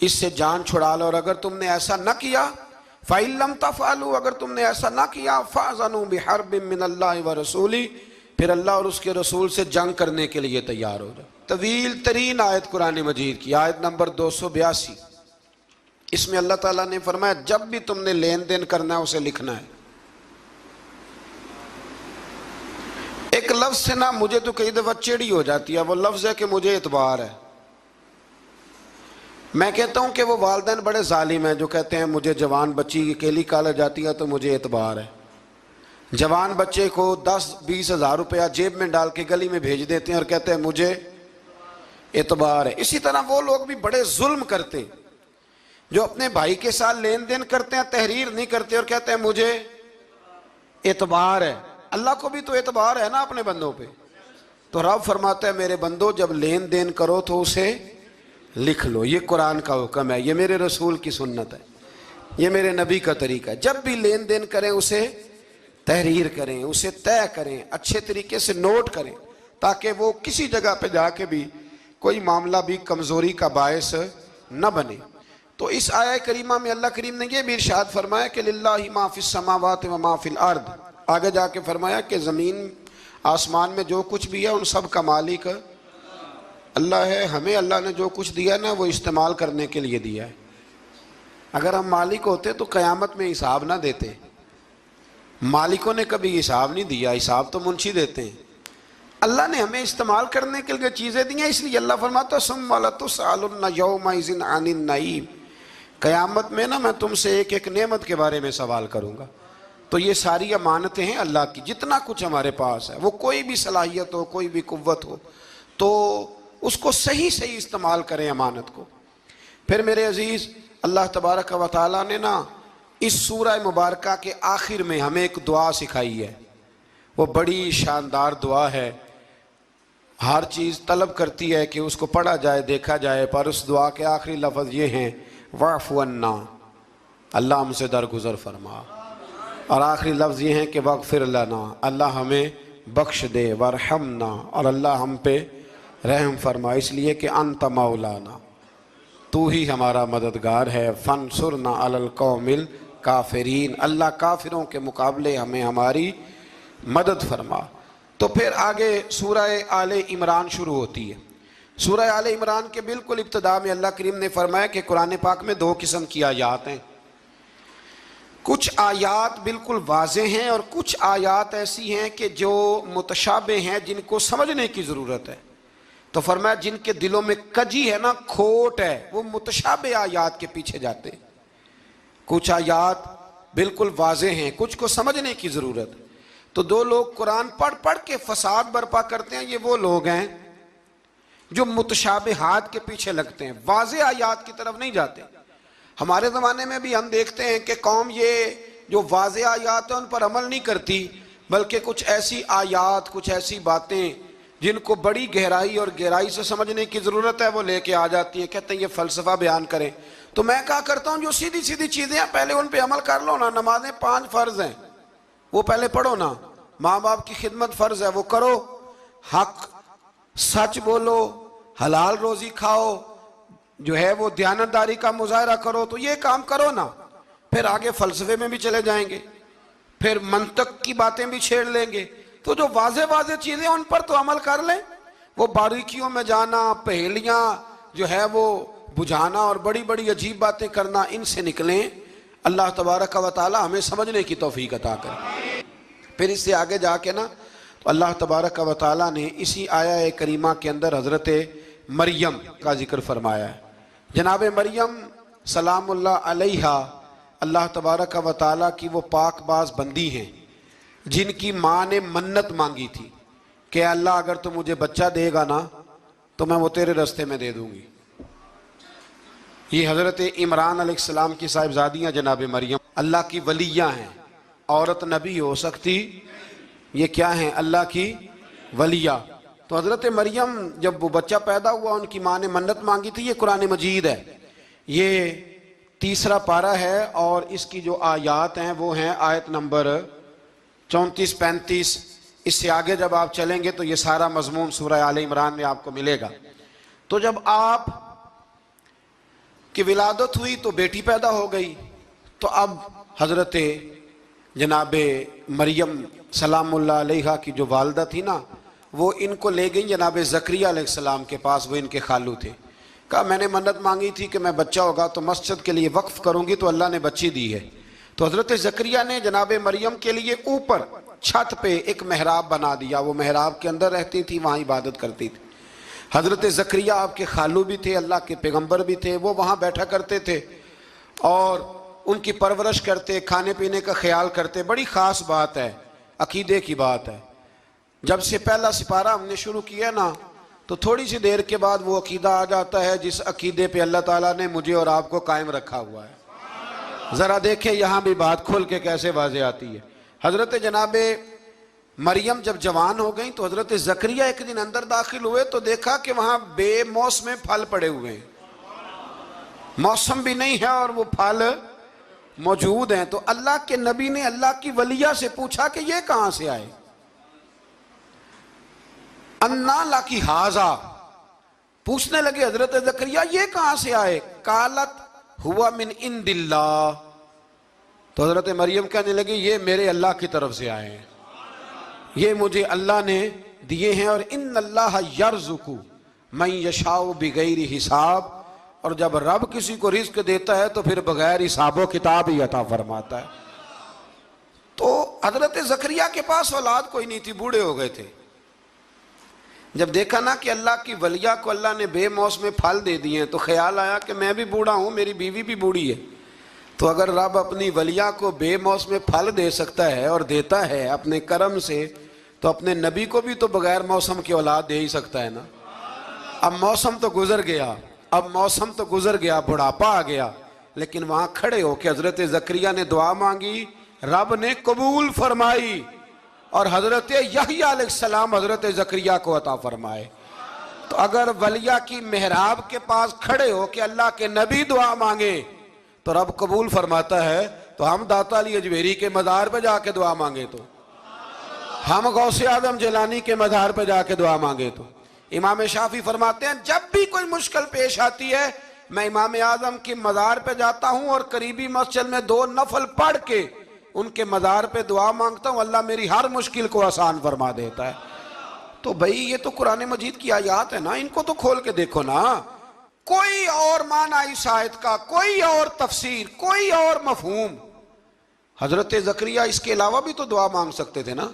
اس سے جان چھڑا لو, اور اگر تم نے ایسا نہ کیا فَإِن لَمْ تَفْعَلُوا, اگر تم نے ایسا نہ کیا فَأْذَنُوا بِحَرْبٍ مِّنَ اللَّهِ وَرَسُولِهِ, پھر اللہ اور اس کے رسول سے جنگ کرنے کے لیے تیار ہو جائے. طویل ترین آیت قرآن مجید کی, آیت نمبر 282, اس میں اللہ تعالیٰ نے فرمایا جب بھی تم نے لین دین کرنا ہے اسے لکھنا ہے. ایک لفظ سے نا مجھے تو کئی دفعہ چڑی ہو جاتی ہے, وہ لفظ ہے کہ مجھے اعتبار ہے. میں کہتا ہوں کہ وہ والدین بڑے ظالم ہیں جو کہتے ہیں مجھے جوان بچی اکیلی کالج جاتی ہے تو مجھے اعتبار ہے. جوان بچے کو 10-20 ہزار روپیہ جیب میں ڈال کے گلی میں بھیج دیتے ہیں اور کہتے ہیں مجھے اعتبار ہے. اسی طرح وہ لوگ بھی بڑے ظلم کرتے جو اپنے بھائی کے ساتھ لین دین کرتے ہیں, تحریر نہیں کرتے اور کہتے ہیں مجھے اعتبار ہے. اللہ کو بھی تو اعتبار ہے نا اپنے بندوں پہ. تو رب فرماتا ہے میرے بندو جب لین دین کرو تو اسے لکھ لو, یہ قرآن کا حکم ہے, یہ میرے رسول کی سنت ہے, یہ میرے نبی کا طریقہ ہے. جب بھی لین دین کریں اسے تحریر کریں, اسے طے کریں, اچھے طریقے سے نوٹ کریں, تاکہ وہ کسی جگہ پہ جا کے بھی کوئی معاملہ بھی کمزوری کا باعث نہ بنے. تو اس آیہ کریمہ میں اللہ کریم نے یہ بھی ارشاد فرمایا کہ للہ ما فی السماوات و ما فی الارض، آگے جا کے فرمایا کہ زمین آسمان میں جو کچھ بھی ہے ان سب کا مالک اللہ ہے۔ ہمیں اللہ نے جو کچھ دیا نا وہ استعمال کرنے کے لیے دیا ہے۔ اگر ہم مالک ہوتے تو قیامت میں حساب نہ دیتے، مالکوں نے کبھی حساب نہیں دیا، حساب تو منشی دیتے ہیں۔ اللہ نے ہمیں استعمال کرنے کے لیے چیزیں دی ہیں، اس لیے اللہ فرماتا ہے ثم لتسألن یومئذ عن النعیم، قیامت میں نا میں تم سے ایک ایک نعمت کے بارے میں سوال کروں گا۔ تو یہ ساری امانتیں ہیں اللہ کی، جتنا کچھ ہمارے پاس ہے، وہ کوئی بھی صلاحیت ہو، کوئی بھی قوت ہو، تو اس کو صحیح صحیح استعمال کریں امانت کو۔ پھر میرے عزیز، اللہ تبارک و تعالیٰ نے نا اس سورہ مبارکہ کے آخر میں ہمیں ایک دعا سکھائی ہے، وہ بڑی شاندار دعا ہے، ہر چیز طلب کرتی ہے کہ اس کو پڑھا جائے، دیکھا جائے، پر اس دعا کے آخری لفظ یہ ہیں واعف عنا، اللہ ہم سے درگزر فرما، اور آخری لفظ یہ ہیں کہ واغفر لنا، اللہ ہمیں بخش دے، وارحمنا، اور اللہ ہم پہ رحم فرما، اس لیے کہ انت مولانا، تو ہی ہمارا مددگار ہے، فانصرنا علی القوم الکافرین، اللہ کافروں کے مقابلے ہمیں ہماری مدد فرما۔ تو پھر آگے سورہ آل عمران شروع ہوتی ہے۔ سورہ آل عمران کے بالکل ابتدا میں اللہ کریم نے فرمایا کہ قرآن پاک میں دو قسم کی آیات ہیں، کچھ آیات بالکل واضح ہیں اور کچھ آیات ایسی ہیں کہ جو متشابہ ہیں، جن کو سمجھنے کی ضرورت ہے۔ تو فرمایا جن کے دلوں میں کجی ہے نا، کھوٹ ہے، وہ متشابہ آیات کے پیچھے جاتے ہیں۔ کچھ آیات بالکل واضح ہیں، کچھ کو سمجھنے کی ضرورت ہے۔ تو دو لوگ قرآن پڑھ پڑھ کے فساد برپا کرتے ہیں، یہ وہ لوگ ہیں جو متشابہات کے پیچھے لگتے ہیں، واضح آیات کی طرف نہیں جاتے۔ ہمارے زمانے میں بھی ہم دیکھتے ہیں کہ قوم یہ جو واضح آیات ہیں ان پر عمل نہیں کرتی، بلکہ کچھ ایسی آیات، کچھ ایسی باتیں جن کو بڑی گہرائی اور گہرائی سے سمجھنے کی ضرورت ہے وہ لے کے آ جاتی ہیں، کہتے ہیں یہ فلسفہ بیان کریں۔ تو میں کہا کرتا ہوں جو سیدھی سیدھی چیزیں ہیں پہلے ان پہ عمل کر لو نا۔ نمازیں 5 فرض ہیں، وہ پہلے پڑھو نا۔ ماں باپ کی خدمت فرض ہے، وہ کرو۔ حق سچ بولو، حلال روزی کھاؤ، جو ہے وہ دیانتداری کا مظاہرہ کرو، تو یہ کام کرو نا۔ پھر آگے فلسفے میں بھی چلے جائیں گے، پھر منطق کی باتیں بھی چھیڑ لیں گے۔ تو جو واضح واضح چیزیں ان پر تو عمل کر لیں، وہ باریکیوں میں جانا، پہیلیاں جو ہے وہ بجھانا اور بڑی بڑی عجیب باتیں کرنا، ان سے نکلیں۔ اللہ تبارک و تعالی ہمیں سمجھنے کی توفیق عطا کرے۔ پھر اس سے آگے جا کے نا تو اللہ تبارک و تعالی نے اسی آیہ کریمہ کے اندر حضرت مریم کا ذکر فرمایا ہے۔ جناب مریم سلام اللہ علیہا اللہ تبارک و تعالی کی وہ پاک باز بندی ہیں جن کی ماں نے منت مانگی تھی کہ اللہ اگر تو مجھے بچہ دے گا نا تو میں وہ تیرے رستے میں دے دوں گی۔ یہ حضرت عمران علیہ السلام کی صاحبزادیاں جناب مریم اللہ کی ولیاں ہیں۔ عورت نبی ہو سکتی، یہ کیا ہیں؟ اللہ کی ولیہ۔ تو حضرت مریم جب وہ بچہ پیدا ہوا ان کی ماں نے منت مانگی تھی۔ یہ قرآن مجید ہے، یہ 3 پارہ ہے، اور اس کی جو آیات ہیں وہ ہیں آیت نمبر 34-35۔ اس سے آگے جب آپ چلیں گے تو یہ سارا مضمون سورہ آل عمران میں آپ کو ملے گا۔ تو جب آپ کی ولادت ہوئی تو بیٹی پیدا ہو گئی، تو اب حضرت جناب مریم سلام اللہ علیہا کی جو والدہ تھی نا، وہ ان کو لے گئی جناب زکریا علیہ السلام کے پاس، وہ ان کے خالو تھے۔ کہا میں نے منت مانگی تھی کہ میں بچہ ہوگا تو مسجد کے لیے وقف کروں گی، تو اللہ نے بچی دی ہے۔ تو حضرت زکریا نے جناب مریم کے لیے اوپر چھت پہ ایک محراب بنا دیا، وہ محراب کے اندر رہتی تھی، وہاں عبادت کرتی تھی۔ حضرت زکریا آپ کے خالو بھی تھے، اللہ کے پیغمبر بھی تھے، وہ وہاں بیٹھا کرتے تھے اور ان کی پرورش کرتے، کھانے پینے کا خیال کرتے۔ بڑی خاص بات ہے، عقیدے کی بات ہے۔ جب سے پہلا سپارہ ہم نے شروع کیا نا تو تھوڑی سی دیر کے بعد وہ عقیدہ آ جاتا ہے جس عقیدے پہ اللہ تعالیٰ نے مجھے اور آپ کو قائم رکھا ہوا ہے۔ ذرا دیکھیں یہاں بھی بات کھل کے کیسے واضح آتی ہے۔ حضرت جناب مریم جب جوان ہو گئیں تو حضرت زکریا ایک دن اندر داخل ہوئے تو دیکھا کہ وہاں بے موسم پھل پڑے ہوئے ہیں، موسم بھی نہیں ہے اور وہ پھل موجود ہیں۔ تو اللہ کے نبی نے اللہ کی ولیہ سے پوچھا کہ یہ کہاں سے آئے؟ انا لکی ھذا، پوچھنے لگے حضرت زکریا یہ کہاں سے آئے؟ قالت ہوا من عند اللہ، تو حضرت مریم کہنے لگی یہ میرے اللہ کی طرف سے آئے ہیں، یہ مجھے اللہ نے دیے ہیں، اور ان اللہ یرزق من یشاء بغیر حساب، اور جب رب کسی کو رزق دیتا ہے تو پھر بغیر حساب و کتاب ہی عطا فرماتا ہے۔ تو حضرت زکریا کے پاس اولاد کوئی نہیں تھی، بوڑھے ہو گئے تھے۔ جب دیکھا نا کہ اللہ کی ولیہ کو اللہ نے بے موسم پھل دے دیے ہیں تو خیال آیا کہ میں بھی بوڑھا ہوں، میری بیوی بھی بوڑھی ہے، تو اگر رب اپنی ولیہ کو بے موسم پھل دے سکتا ہے اور دیتا ہے اپنے کرم سے، تو اپنے نبی کو بھی تو بغیر موسم کی اولاد دے ہی سکتا ہے نا۔ اب موسم تو گزر گیا، بڑھاپا آ گیا، لیکن وہاں کھڑے ہو کے حضرت زکریا نے دعا مانگی، رب نے قبول فرمائی، اور حضرت یحییٰ علیہ السلام حضرت زکریا کو عطا فرمائے۔ تو اگر ولیہ کی محراب کے پاس کھڑے ہو کہ اللہ کے نبی دعا مانگے تو رب قبول فرماتا ہے، تو ہم داتا علی اجمیری کے مزار پہ جا کے دعا مانگے تو، ہم غوث اعظم جیلانی کے مزار پہ جا کے دعا مانگے تو۔ امام شافعی فرماتے ہیں جب بھی کوئی مشکل پیش آتی ہے میں امام اعظم کے مزار پہ جاتا ہوں اور قریبی مسجد میں 2 نفل پڑھ کے ان کے مزار پہ دعا مانگتا ہوں، اللہ میری ہر مشکل کو آسان فرما دیتا ہے۔ تو بھئی یہ تو قرآن مجید کی آیات ہے نا، ان کو تو کھول کے دیکھو نا، کوئی اور معنی اس آیت کا، کوئی اور تفسیر، کوئی اور مفہوم۔ حضرت زکریا اس کے علاوہ بھی تو دعا مانگ سکتے تھے نا،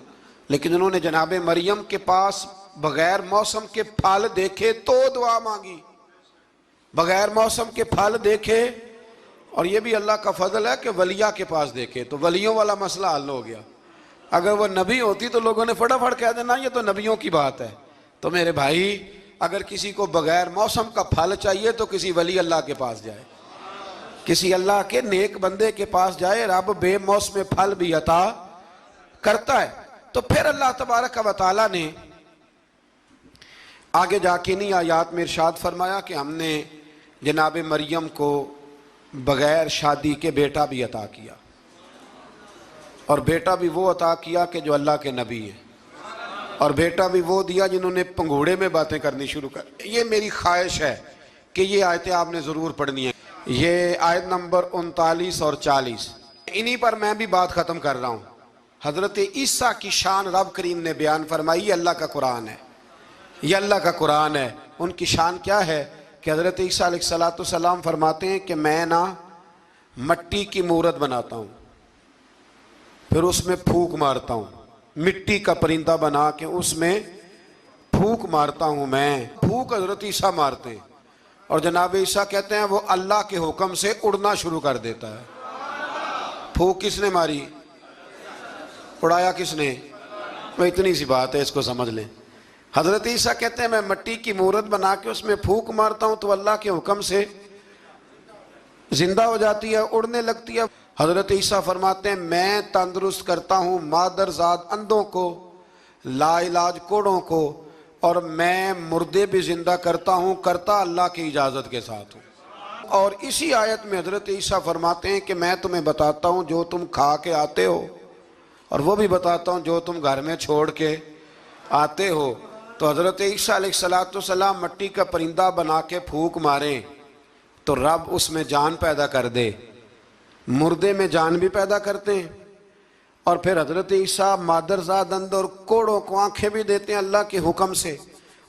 لیکن انہوں نے جناب مریم کے پاس بغیر موسم کے پھل دیکھے تو دعا مانگی، بغیر موسم کے پھل دیکھے، اور یہ بھی اللہ کا فضل ہے کہ ولیہ کے پاس دیکھے تو ولیوں والا مسئلہ حل ہو گیا۔ اگر وہ نبی ہوتی تو لوگوں نے فٹافٹ کہہ دینا یہ تو نبیوں کی بات ہے۔ تو میرے بھائی اگر کسی کو بغیر موسم کا پھل چاہیے تو کسی ولی اللہ کے پاس جائے، کسی اللہ کے نیک بندے کے پاس جائے، رب بے موسم پھل بھی عطا کرتا ہے۔ تو پھر اللہ تبارک و تعالیٰ نے آگے جا کے نہیں آیات میں ارشاد فرمایا کہ ہم نے جناب مریم کو بغیر شادی کے بیٹا بھی عطا کیا، اور بیٹا بھی وہ عطا کیا کہ جو اللہ کے نبی ہیں، اور بیٹا بھی وہ دیا جنہوں نے پنگوڑے میں باتیں کرنی شروع کر۔ یہ میری خواہش ہے کہ یہ آیتیں آپ نے ضرور پڑھنی ہیں، یہ آیت نمبر 39 اور 40، انہی پر میں بھی بات ختم کر رہا ہوں۔ حضرت عیسیٰ کی شان رب کریم نے بیان فرمائی، یہ اللہ کا قرآن ہے، یہ اللہ کا قرآن ہے۔ ان کی شان کیا ہے کہ حضرت عیسیٰ علیہ السلام فرماتے ہیں کہ میں نا مٹی کی مورت بناتا ہوں، پھر اس میں پھونک مارتا ہوں، مٹی کا پرندہ بنا کے اس میں پھونک مارتا ہوں، میں پھونک حضرت عیسیٰ مارتے ہیں، اور جناب عیسیٰ کہتے ہیں وہ اللہ کے حکم سے اڑنا شروع کر دیتا ہے۔ پھونک کس نے ماری؟ اڑایا کس نے؟ وہ اتنی سی بات ہے، اس کو سمجھ لیں۔ حضرت عیسیٰ کہتے ہیں میں مٹی کی مورت بنا کے اس میں پھونک مارتا ہوں تو اللہ کے حکم سے زندہ ہو جاتی ہے، اڑنے لگتی ہے۔ حضرت عیسیٰ فرماتے ہیں میں تندرست کرتا ہوں مادرزاد اندھوں کو، لا علاج کوڑوں کو، اور میں مردے بھی زندہ کرتا ہوں، کرتا اللہ کی اجازت کے ساتھ ہوں۔ اور اسی آیت میں حضرت عیسیٰ فرماتے ہیں کہ میں تمہیں بتاتا ہوں جو تم کھا کے آتے ہو، اور وہ بھی بتاتا ہوں جو تم گھر میں چھوڑ کے آتے ہو۔ تو حضرت عیسیٰ علیہ السلام مٹی کا پرندہ بنا کے پھونک ماریں تو رب اس میں جان پیدا کر دے، مردے میں جان بھی پیدا کرتے ہیں، اور پھر حضرت عیسیٰ مادرزاد اندھ اور کوڑوں کو آنکھیں بھی دیتے ہیں اللہ کے حکم سے،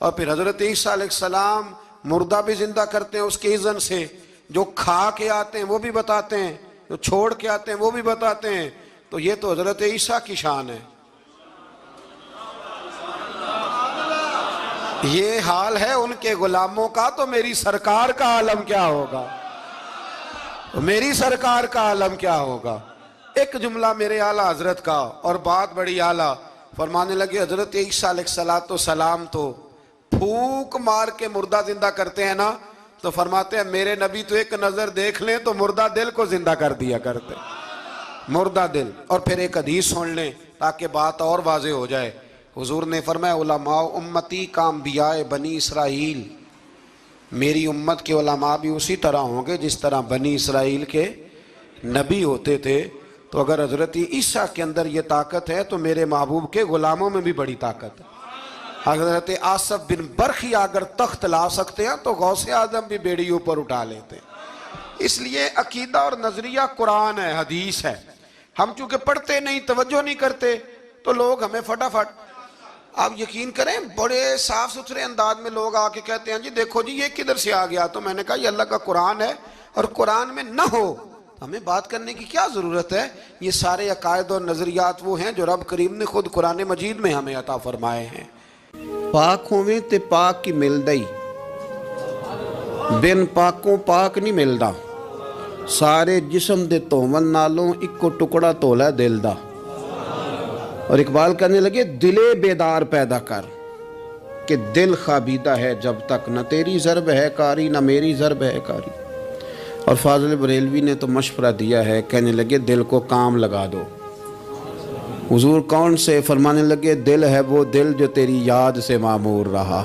اور پھر حضرت عیسیٰ علیہ السلام مردہ بھی زندہ کرتے ہیں اس کی اذن سے، جو کھا کے آتے ہیں وہ بھی بتاتے ہیں، جو چھوڑ کے آتے ہیں وہ بھی بتاتے ہیں۔ تو یہ تو حضرت عیسیٰ کی شان ہے۔ یہ حال ہے ان کے غلاموں کا، تو میری سرکار کا عالم کیا ہوگا، میری سرکار کا عالم کیا ہوگا۔ ایک جملہ میرے اعلیٰ حضرت کا، اور بات بڑی اعلیٰ، فرمانے لگے حضرت عیسیٰ علیہ السلام تو پھونک مار کے مردہ زندہ کرتے ہیں نا، تو فرماتے ہیں میرے نبی تو ایک نظر دیکھ لیں تو مردہ دل کو زندہ کر دیا کرتے، مردہ دل۔ اور پھر ایک حدیث سن لیں تاکہ بات اور واضح ہو جائے۔ حضور نے فرمایا علماء امتی کا انبیاء بنی اسرائیل، میری امت کے علماء بھی اسی طرح ہوں گے جس طرح بنی اسرائیل کے نبی ہوتے تھے۔ تو اگر حضرت عیسیٰ کے اندر یہ طاقت ہے تو میرے محبوب کے غلاموں میں بھی بڑی طاقت ہے۔ حضرت آصف بن برخی اگر تخت لا سکتے ہیں تو غوث اعظم بھی بیڑی اوپر اٹھا لیتے ہیں۔ اس لیے عقیدہ اور نظریہ قرآن ہے، حدیث ہے. ہم چونکہ پڑھتے نہیں، توجہ نہیں کرتے، تو لوگ ہمیں فٹافٹ، آپ یقین کریں بڑے صاف ستھرے انداز میں لوگ آ کے کہتے ہیں جی دیکھو جی یہ کدھر سے آ گیا. تو میں نے کہا یہ اللہ کا قرآن ہے، اور قرآن میں نہ ہو ہمیں بات کرنے کی کیا ضرورت ہے. یہ سارے عقائد اور نظریات وہ ہیں جو رب کریم نے خود قرآن مجید میں ہمیں عطا فرمائے ہیں. پاک ہوویں تے پاک کی ملدا ہی، بن پاکوں پاک نہیں ملدا. سارے جسم دے دھوون نالوں اکو ٹکڑا تولا دل دا. اور اقبال کہنے لگے دلے بیدار پیدا کر کہ دل خوابیدہ ہے جب تک، نہ تیری ضرب ہے کاری نہ میری ضرب ہے کاری. اور فاضل بریلوی نے تو مشورہ دیا ہے، کہنے لگے دل کو کام لگا دو. حضور کون سے؟ فرمانے لگے دل ہے وہ دل جو تیری یاد سے معمور رہا،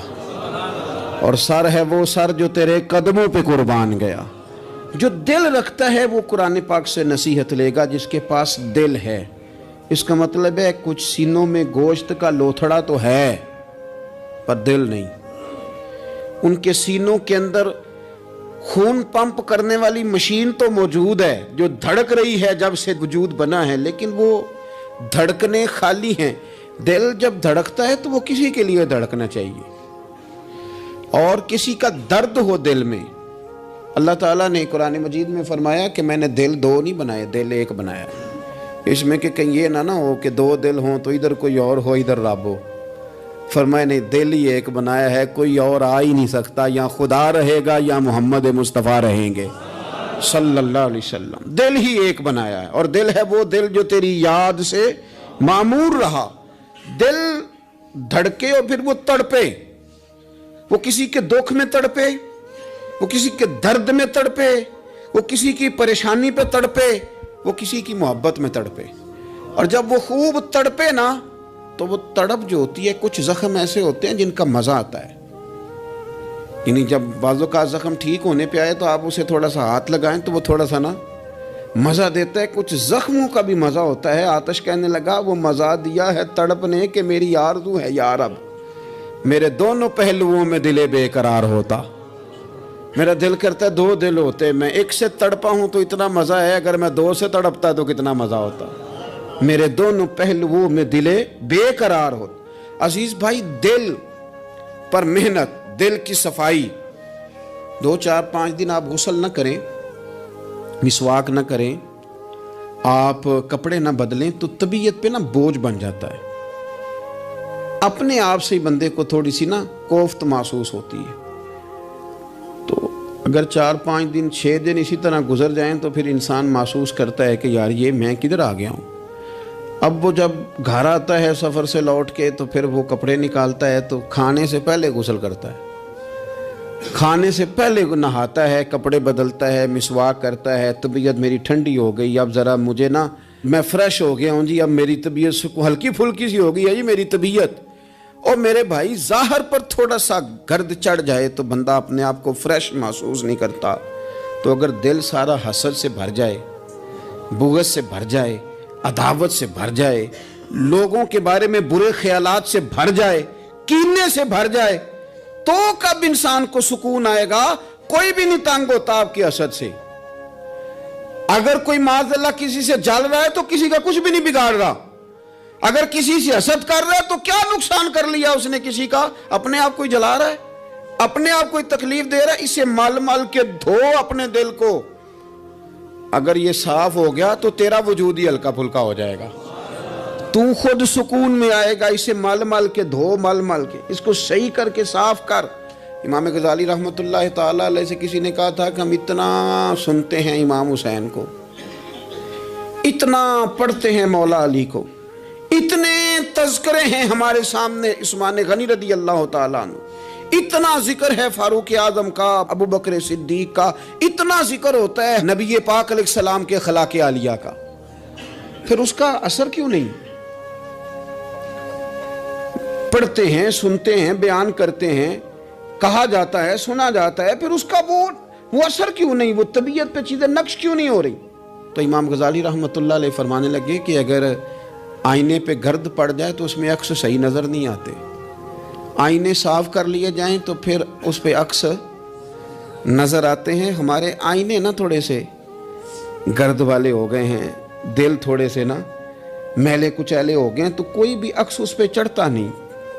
اور سر ہے وہ سر جو تیرے قدموں پہ قربان گیا. جو دل رکھتا ہے وہ قرآن پاک سے نصیحت لے گا. جس کے پاس دل ہے، اس کا مطلب ہے کچھ سینوں میں گوشت کا لوتھڑا تو ہے پر دل نہیں. ان کے سینوں کے اندر خون پمپ کرنے والی مشین تو موجود ہے جو دھڑک رہی ہے جب سے وجود بنا ہے، لیکن وہ دھڑکنے خالی ہیں. دل جب دھڑکتا ہے تو وہ کسی کے لیے دھڑکنا چاہیے، اور کسی کا درد ہو دل میں. اللہ تعالیٰ نے قرآن مجید میں فرمایا کہ میں نے دل دو نہیں بنائے، دل ایک بنایا. اس میں کہ کہیں یہ نہ ہو کہ دو دل ہوں تو ادھر کوئی اور ہو ادھر رب ہو. فرمایا نہیں، دل ہی ایک بنایا ہے، کوئی اور آ ہی نہیں سکتا. یا خدا رہے گا یا محمد مصطفیٰ رہیں گے صلی اللہ علیہ وسلم. دل ہی ایک بنایا ہے، اور دل ہے وہ دل جو تیری یاد سے معمور رہا. دل دھڑکے اور پھر وہ تڑپے، وہ کسی کے دکھ میں تڑپے، وہ کسی کے درد میں تڑپے، وہ کسی کی پریشانی پہ تڑپے، وہ کسی کی محبت میں تڑپے. اور جب وہ خوب تڑپے نا تو وہ تڑپ جو ہوتی ہے، کچھ زخم ایسے ہوتے ہیں جن کا مزہ آتا ہے. یعنی جب بعضوں کا زخم ٹھیک ہونے پہ آئے تو آپ اسے تھوڑا سا ہاتھ لگائیں تو وہ تھوڑا سا نا مزہ دیتا ہے. کچھ زخموں کا بھی مزہ ہوتا ہے. آتش کہنے لگا وہ مزہ دیا ہے تڑپ نے کہ میری آرزو ہے یا رب میرے دونوں پہلوؤں میں دل بے قرار ہوتا. میرا دل کرتا ہے دو دل ہوتے، میں ایک سے تڑپا ہوں تو اتنا مزہ ہے، اگر میں دو سے تڑپتا تو کتنا مزہ ہوتا. میرے دونوں پہلوؤں میں دل بے قرار ہوتا. عزیز بھائی، دل پر محنت، دل کی صفائی. 2 4 5 دن آپ غسل نہ کریں، مسواک نہ کریں، آپ کپڑے نہ بدلیں تو طبیعت پہ نا بوجھ بن جاتا ہے. اپنے آپ سے ہی بندے کو تھوڑی سی نا کوفت محسوس ہوتی ہے. تو اگر 4 5 دن 6 دن اسی طرح گزر جائیں تو پھر انسان محسوس کرتا ہے کہ یار یہ میں کدھر آ گیا ہوں. اب وہ جب گھر آتا ہے سفر سے لوٹ کے تو پھر وہ کپڑے نکالتا ہے تو کھانے سے پہلے غسل کرتا ہے، کھانے سے پہلے نہاتا ہے، کپڑے بدلتا ہے، مسواک کرتا ہے. طبیعت میری ٹھنڈی ہو گئی، اب ذرا مجھے نا میں فریش ہو گیا ہوں جی، اب میری طبیعت سے ہلکی پھلکی سی ہو گئی ہے جی میری طبیعت. اور میرے بھائی ظاہر پر تھوڑا سا گرد چڑھ جائے تو بندہ اپنے آپ کو فریش محسوس نہیں کرتا. تو اگر دل سارا حسد سے بھر جائے، بغض سے بھر جائے، عداوت سے بھر جائے، لوگوں کے بارے میں برے خیالات سے بھر جائے، کینے سے بھر جائے، تو کب انسان کو سکون آئے گا؟ کوئی بھی نہیں تنگ ہوتا آپ کی حسد سے. اگر کوئی معاذ اللہ کسی سے جل رہا ہے تو کسی کا کچھ بھی نہیں بگاڑ رہا. اگر کسی سے حسد کر رہا ہے تو کیا نقصان کر لیا اس نے کسی کا؟ اپنے آپ کو جلا رہا ہے، اپنے آپ کو تکلیف دے رہا ہے. اسے مل مل کے دھو اپنے دل کو. اگر یہ صاف ہو گیا تو تیرا وجود ہی ہلکا پھلکا ہو جائے گا، تو خود سکون میں آئے گا. اسے مل مل کے دھو، مل مل کے اس کو صحیح کر کے صاف کر. امام غزالی رحمۃ اللہ تعالیٰ علیہ سے کسی نے کہا تھا کہ ہم اتنا سنتے ہیں امام حسین کو، اتنا پڑھتے ہیں مولا علی کو، اتنے تذکرے ہیں ہمارے سامنے عثمان غنی رضی اللہ تعالیٰ عنہ، اتنا ذکر ہے فاروق اعظم کا، ابو بکر صدیق کا، اتنا ذکر ہوتا ہے نبی پاک علیہ السلام کے اخلاق عالیہ کا، پھر اس کا اثر کیوں نہیں؟ پڑھتے ہیں، سنتے ہیں، بیان کرتے ہیں، کہا جاتا ہے، سنا جاتا ہے، پھر اس کا وہ اثر کیوں نہیں؟ وہ طبیعت پہ چیزیں نقش کیوں نہیں ہو رہی؟ تو امام غزالی رحمۃ اللہ علیہ فرمانے لگے کہ اگر آئینے پہ گرد پڑ جائے تو اس میں عکس صحیح نظر نہیں آتے، آئینے صاف کر لیے جائیں تو پھر اس پہ عکس نظر آتے ہیں ہمارے آئینے نا تھوڑے سے گرد والے ہو گئے ہیں، دل تھوڑے سے نا میلے کچیلے ہو گئے ہیں، تو کوئی بھی عکس اس پہ چڑھتا نہیں،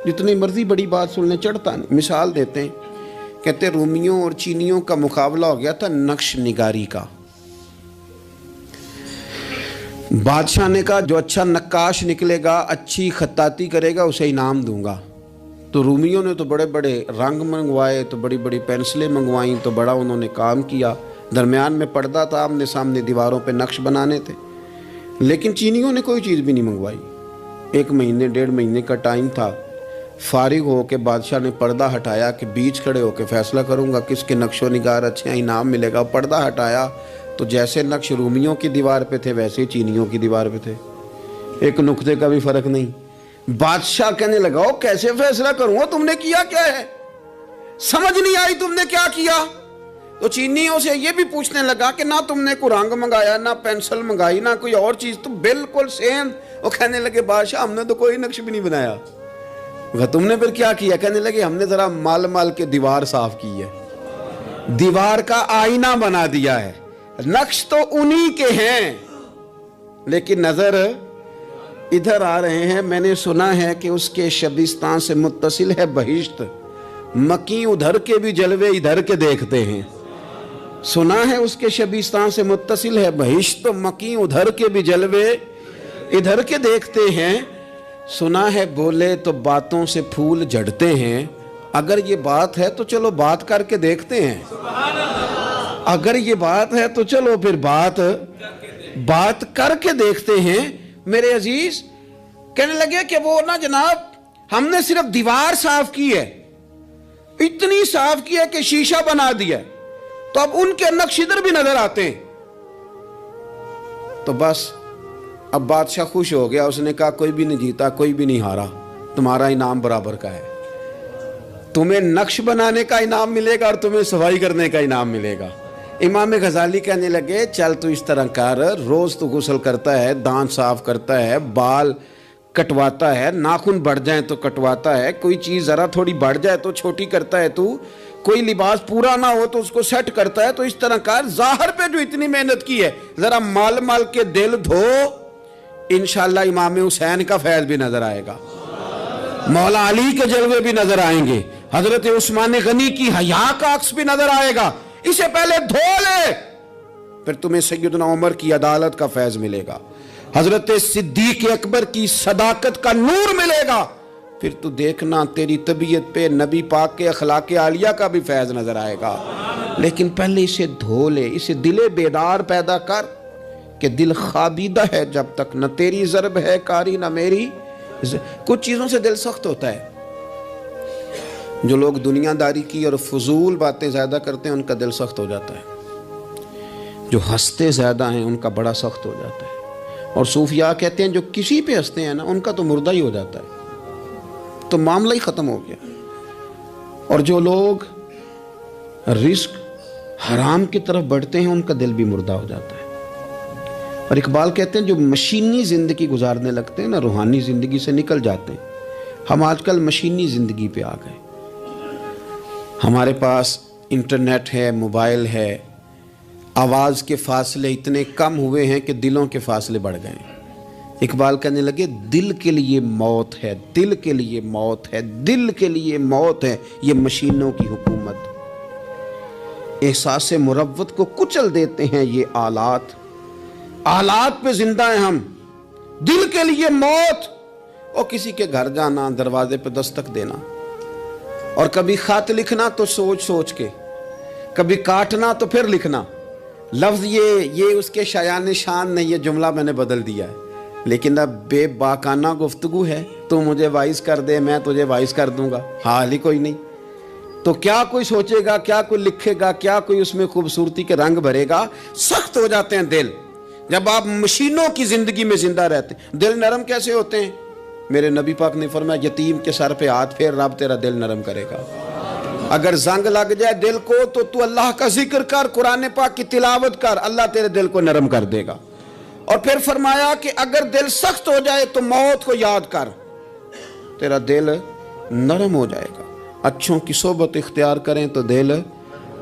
جتنی مرضی بڑی بات سن لیں چڑھتا نہیں۔ مثال دیتے ہیں، کہتے رومیوں اور چینیوں کا مقابلہ ہو گیا تھا نقش نگاری کا۔ بادشاہ نے کہا جو اچھا نقاش نکلے گا، اچھی خطاطی کرے گا، اسے انعام دوں گا۔ تو رومیوں نے تو بڑے بڑے رنگ منگوائے، تو بڑی بڑی پینسلیں منگوائیں، تو بڑا انہوں نے کام کیا، درمیان میں پردہ تھا، آمنے سامنے دیواروں پہ نقش بنانے تھے۔ لیکن چینیوں نے کوئی چیز بھی نہیں منگوائی۔ 1 مہینے 1.5 مہینے کا ٹائم تھا، فارغ ہو کے بادشاہ نے پردہ ہٹایا کہ بیچ کھڑے ہو کے فیصلہ کروں گا کس کے نقش و نگار اچھے ہیں، انعام ملے گا۔ پردہ ہٹایا تو جیسے نقش رومیوں کی دیوار پہ تھے ویسے چینیوں کی دیوار پہ تھے، ایک نقطے کا بھی فرق نہیں۔ بادشاہ کہنے لگا کیسے فیصلہ کروں، تم نے کیا کیا ہے، سمجھ نہیں آئی تم نے کیا کیا۔ تو چینیوں سے یہ بھی پوچھنے لگا کہ نہ تم نے کوئی رنگ منگایا، نہ پینسل منگائی، نہ کوئی اور چیز، تو بالکل سیم۔ وہ کہنے لگے بادشاہ ہم نے تو کوئی نقش بھی نہیں بنایا۔ تم نے پھر کیا کیا؟ کہنے لگے ہم نے ذرا مال کے دیوار صاف کی ہے، دیوار کا آئینہ بنا دیا ہے، نقش تو انہی کے ہیں لیکن نظر ادھر آ رہے ہیں۔ میں نے سنا ہے کہ اس کے شبستان سے متصل ہے بہشت، مکیں ادھر کے بھی جلوے ادھر کے دیکھتے ہیں۔ سنا ہے اس کے شبستان سے متصل ہے بہشت، مکیں ادھر کے بھی جلوے ادھر کے دیکھتے ہیں۔ سنا ہے بولے تو باتوں سے پھول جھڑتے ہیں۔ اگر یہ بات ہے تو چلو بات کر کے دیکھتے ہیں، اگر یہ بات ہے تو چلو پھر بات کر کے دیکھتے ہیں۔ میرے عزیز کہنے لگے کہ وہ نا جناب ہم نے صرف دیوار صاف کی ہے، اتنی صاف کی ہے کہ شیشہ بنا دیا، تو اب ان کے نقش ادھر بھی نظر آتے ہیں۔ تو بس اب بادشاہ خوش ہو گیا، اس نے کہا کوئی بھی نہیں جیتا، کوئی بھی نہیں ہارا، تمہارا انعام برابر کا ہے، تمہیں نقش بنانے کا انعام ملے گا اور تمہیں صفائی کرنے کا انعام ملے گا۔ امام غزالی کہنے لگے چل تو اس طرح کر، روز تو غسل کرتا ہے، دانت صاف کرتا ہے، بال کٹواتا ہے، ناخن بڑھ جائیں تو کٹواتا ہے، کوئی چیز ذرا تھوڑی بڑھ جائے تو چھوٹی کرتا ہے، تو کوئی لباس پورا نہ ہو تو اس کو سیٹ کرتا ہے، تو اس طرح کر، ظاہر پہ جو اتنی محنت کی ہے ذرا مال کے دل دھو، انشاءاللہ امام حسین کا فیض بھی نظر آئے گا، مولا علی کے جلوے بھی نظر آئیں گے، حضرت عثمان غنی کی حیا کا عکس بھی نظر آئے گا۔ اسے پہلے دھو لے، پھر تمہیں سیدنا عمر کی عدالت کا فیض ملے گا، حضرت صدیق اکبر کی صداقت کا نور ملے گا، پھر تو دیکھنا تیری طبیعت پہ نبی پاک کے اخلاق عالیہ کا بھی فیض نظر آئے گا۔ لیکن پہلے اسے دھو لے، اسے دل بیدار پیدا کر کہ دل خوابیدہ ہے جب تک، نہ تیری ضرب ہے کاری نہ میری۔ کچھ چیزوں سے دل سخت ہوتا ہے، جو لوگ دنیا داری کی اور فضول باتیں زیادہ کرتے ہیں ان کا دل سخت ہو جاتا ہے، جو ہنستے زیادہ ہیں ان کا بڑا سخت ہو جاتا ہے، اور صوفیاء کہتے ہیں جو کسی پہ ہنستے ہیں نا ان کا تو مردہ ہی ہو جاتا ہے، تو معاملہ ہی ختم ہو گیا۔ اور جو لوگ رزق حرام کی طرف بڑھتے ہیں ان کا دل بھی مردہ ہو جاتا ہے۔ اور اقبال کہتے ہیں جو مشینی زندگی گزارنے لگتے ہیں نا روحانی زندگی سے نکل جاتے ہیں۔ ہم آج کل مشینی زندگی پہ آ گئے، ہمارے پاس انٹرنیٹ ہے، موبائل ہے، آواز کے فاصلے اتنے کم ہوئے ہیں کہ دلوں کے فاصلے بڑھ گئے ہیں۔ اقبال کہنے لگے دل کے لیے موت ہے، دل کے لیے موت ہے، دل کے لیے موت ہے یہ مشینوں کی حکومت۔ احساس مروت کو کچل دیتے ہیں یہ آلات، آلات پہ زندہ ہیں ہم، دل کے لیے موت۔ اور کسی کے گھر جانا، دروازے پہ دستک دینا، اور کبھی خط لکھنا تو سوچ سوچ کے، کبھی کاٹنا تو پھر لکھنا، لفظ یہ اس کے شایان شان نہیں، یہ جملہ میں نے بدل دیا ہے، لیکن اب بے باکانہ گفتگو ہے، تو مجھے وائس کر دے میں تجھے وائس کر دوں گا، حال ہی کوئی نہیں، تو کیا کوئی سوچے گا، کیا کوئی لکھے گا، کیا کوئی اس میں خوبصورتی کے رنگ بھرے گا۔ سخت ہو جاتے ہیں دل جب آپ مشینوں کی زندگی میں زندہ رہتے ہیں۔ دل نرم کیسے ہوتے ہیں؟ میرے نبی پاک نے فرمایا یتیم کے سر پہ ہاتھ پھیر، رب تیرا دل نرم کرے گا۔ اگر زنگ لگ جائے دل کو تو اللہ کا ذکر کر، قرآن پاک کی تلاوت کر، اللہ تیرے دل کو نرم کر دے گا۔ اور پھر فرمایا کہ اگر دل سخت ہو جائے تو موت کو یاد کر، تیرا دل نرم ہو جائے گا۔ اچھوں کی صحبت اختیار کریں تو دل